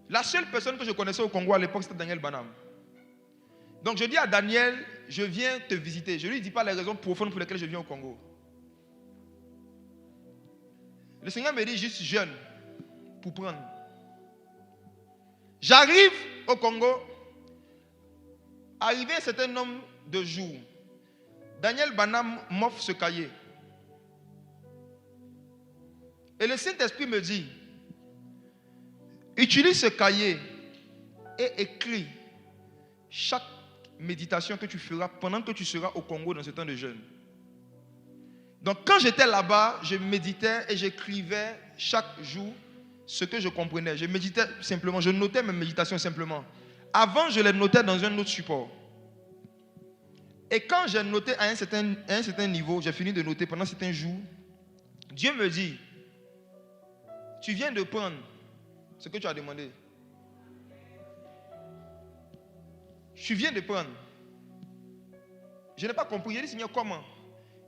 La seule personne que je connaissais au Congo à l'époque, c'était Daniel Banham. Donc je dis à Daniel, je viens te visiter. Je ne lui dis pas les raisons profondes pour lesquelles je viens au Congo. Le Seigneur me dit juste jeune pour prendre. J'arrive au Congo. Arrivé un certain nombre de jours, Daniel Banham m'offre ce cahier. Et le Saint-Esprit me dit, utilise ce cahier et écris chaque méditation que tu feras pendant que tu seras au Congo dans ce temps de jeûne. Donc quand j'étais là-bas, je méditais et j'écrivais chaque jour ce que je comprenais. Je méditais simplement, je notais mes méditations simplement. Avant, je les notais dans un autre support. Et quand j'ai noté à un certain niveau, j'ai fini de noter pendant certains jours, Dieu me dit, tu viens de prendre ce que tu as demandé. Tu viens de prendre. Je n'ai pas compris. J'ai dit, Seigneur, comment?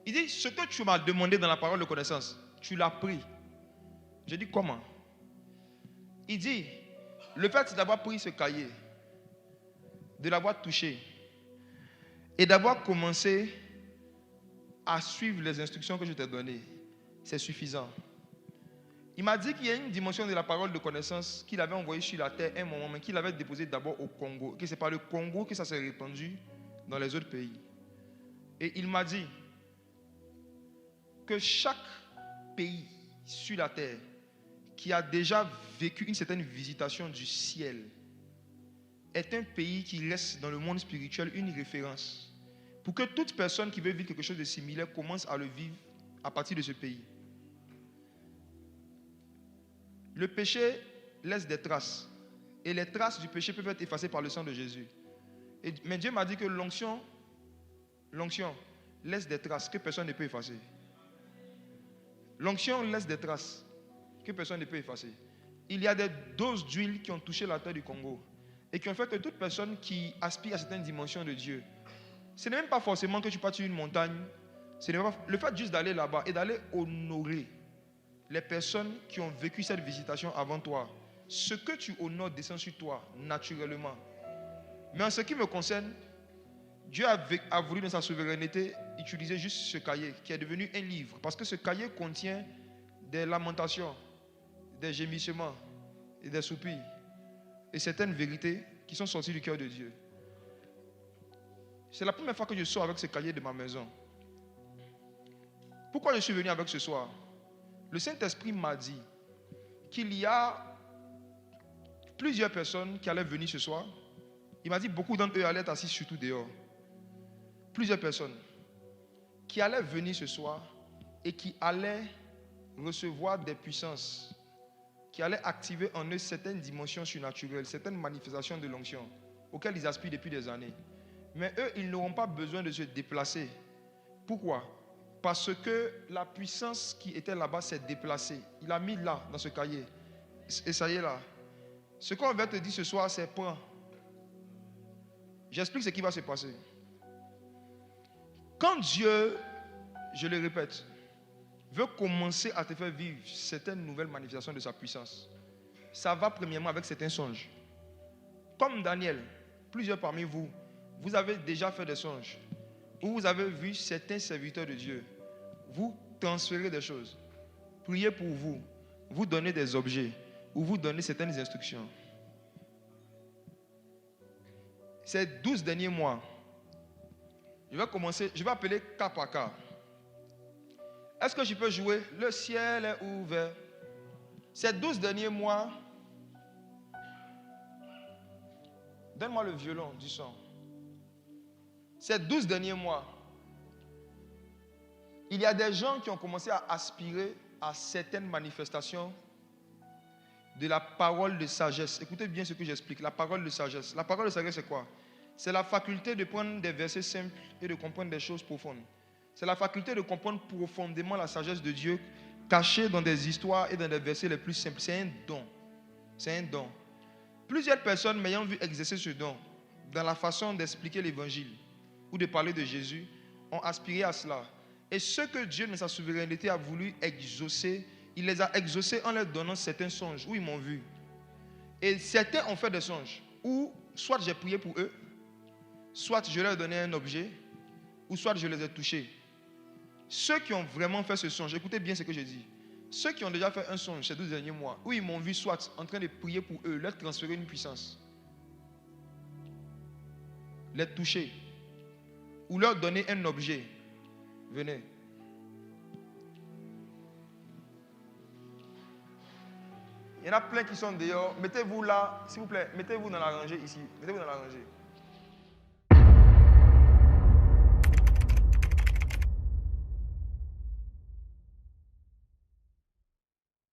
Il dit, ce que tu m'as demandé dans la parole de connaissance, tu l'as pris. J'ai dit, comment? Il dit, le fait d'avoir pris ce cahier, de l'avoir touché et d'avoir commencé à suivre les instructions que je t'ai données, c'est suffisant. Il m'a dit qu'il y a une dimension de la parole de connaissance qu'il avait envoyée sur la terre un moment, mais qu'il avait déposée d'abord au Congo, que c'est par le Congo que ça s'est répandu dans les autres pays. Et il m'a dit que chaque pays sur la terre qui a déjà vécu une certaine visitation du ciel est un pays qui laisse dans le monde spirituel une référence pour que toute personne qui veut vivre quelque chose de similaire commence à le vivre à partir de ce pays. Le péché laisse des traces et les traces du péché peuvent être effacées par le sang de Jésus. Mais Dieu m'a dit que l'onction laisse des traces que personne ne peut effacer. L'onction laisse des traces que personne ne peut effacer. Il y a des doses d'huile qui ont touché la terre du Congo et qui ont fait que toute personne qui aspire à certaines dimensions de Dieu, ce n'est même pas forcément que tu partes sur une montagne, le fait juste d'aller là-bas et d'aller honorer les personnes qui ont vécu cette visitation avant toi, ce que tu honores descend sur toi naturellement. Mais en ce qui me concerne, Dieu a voulu dans sa souveraineté utiliser juste ce cahier qui est devenu un livre, parce que ce cahier contient des lamentations, des gémissements et des soupirs et certaines vérités qui sont sorties du cœur de Dieu. C'est la première fois que je sors avec ce cahier de ma maison. Pourquoi je suis venu avec ce soir? Le Saint-Esprit m'a dit qu'il y a plusieurs personnes qui allaient venir ce soir. Il m'a dit beaucoup d'entre eux allaient être assis surtout dehors. Plusieurs personnes qui allaient venir ce soir et qui allaient recevoir des puissances, qui allaient activer en eux certaines dimensions surnaturelles, certaines manifestations de l'onction auxquelles ils aspirent depuis des années. Mais eux, ils n'auront pas besoin de se déplacer. Pourquoi? Parce que la puissance qui était là-bas s'est déplacée. Il a mis là, dans ce cahier. Et ça y est là. Ce qu'on va te dire ce soir, c'est prends. J'explique ce qui va se passer. Quand Dieu, je le répète, veut commencer à te faire vivre certaines nouvelles manifestations de sa puissance, ça va premièrement avec certains songes. Comme Daniel, plusieurs parmi vous, vous avez déjà fait des songes où vous avez vu certains serviteurs de Dieu vous transférer des choses, prier pour vous, vous donner des objets ou vous donner certaines instructions. Ces 12 derniers mois, je vais appeler cas par cas. Est-ce que je peux jouer? Le ciel est ouvert. Ces 12 derniers mois, donne-moi le violon du son. Ces 12 derniers mois, il y a des gens qui ont commencé à aspirer à certaines manifestations de la parole de sagesse. Écoutez bien ce que j'explique. La parole de sagesse. La parole de sagesse, c'est quoi? C'est la faculté de prendre des versets simples et de comprendre des choses profondes. C'est la faculté de comprendre profondément la sagesse de Dieu cachée dans des histoires et dans des versets les plus simples. C'est un don. C'est un don. Plusieurs personnes m'ayant vu exercer ce don dans la façon d'expliquer l'évangile ou de parler de Jésus ont aspiré à cela. Et ce que Dieu, dans sa souveraineté, a voulu exaucer, il les a exaucés en leur donnant certains songes où ils m'ont vu. Et certains ont fait des songes où soit j'ai prié pour eux, soit je leur ai donné un objet, ou soit je les ai touchés. Ceux qui ont vraiment fait ce songe, écoutez bien ce que je dis. Ceux qui ont déjà fait un songe ces 12 derniers mois, où ils m'ont vu soit en train de prier pour eux, leur transférer une puissance, les toucher, ou leur donner un objet. Venez. Il y en a plein qui sont dehors. Mettez-vous là, s'il vous plaît. Mettez-vous dans la rangée ici. Mettez-vous dans la rangée.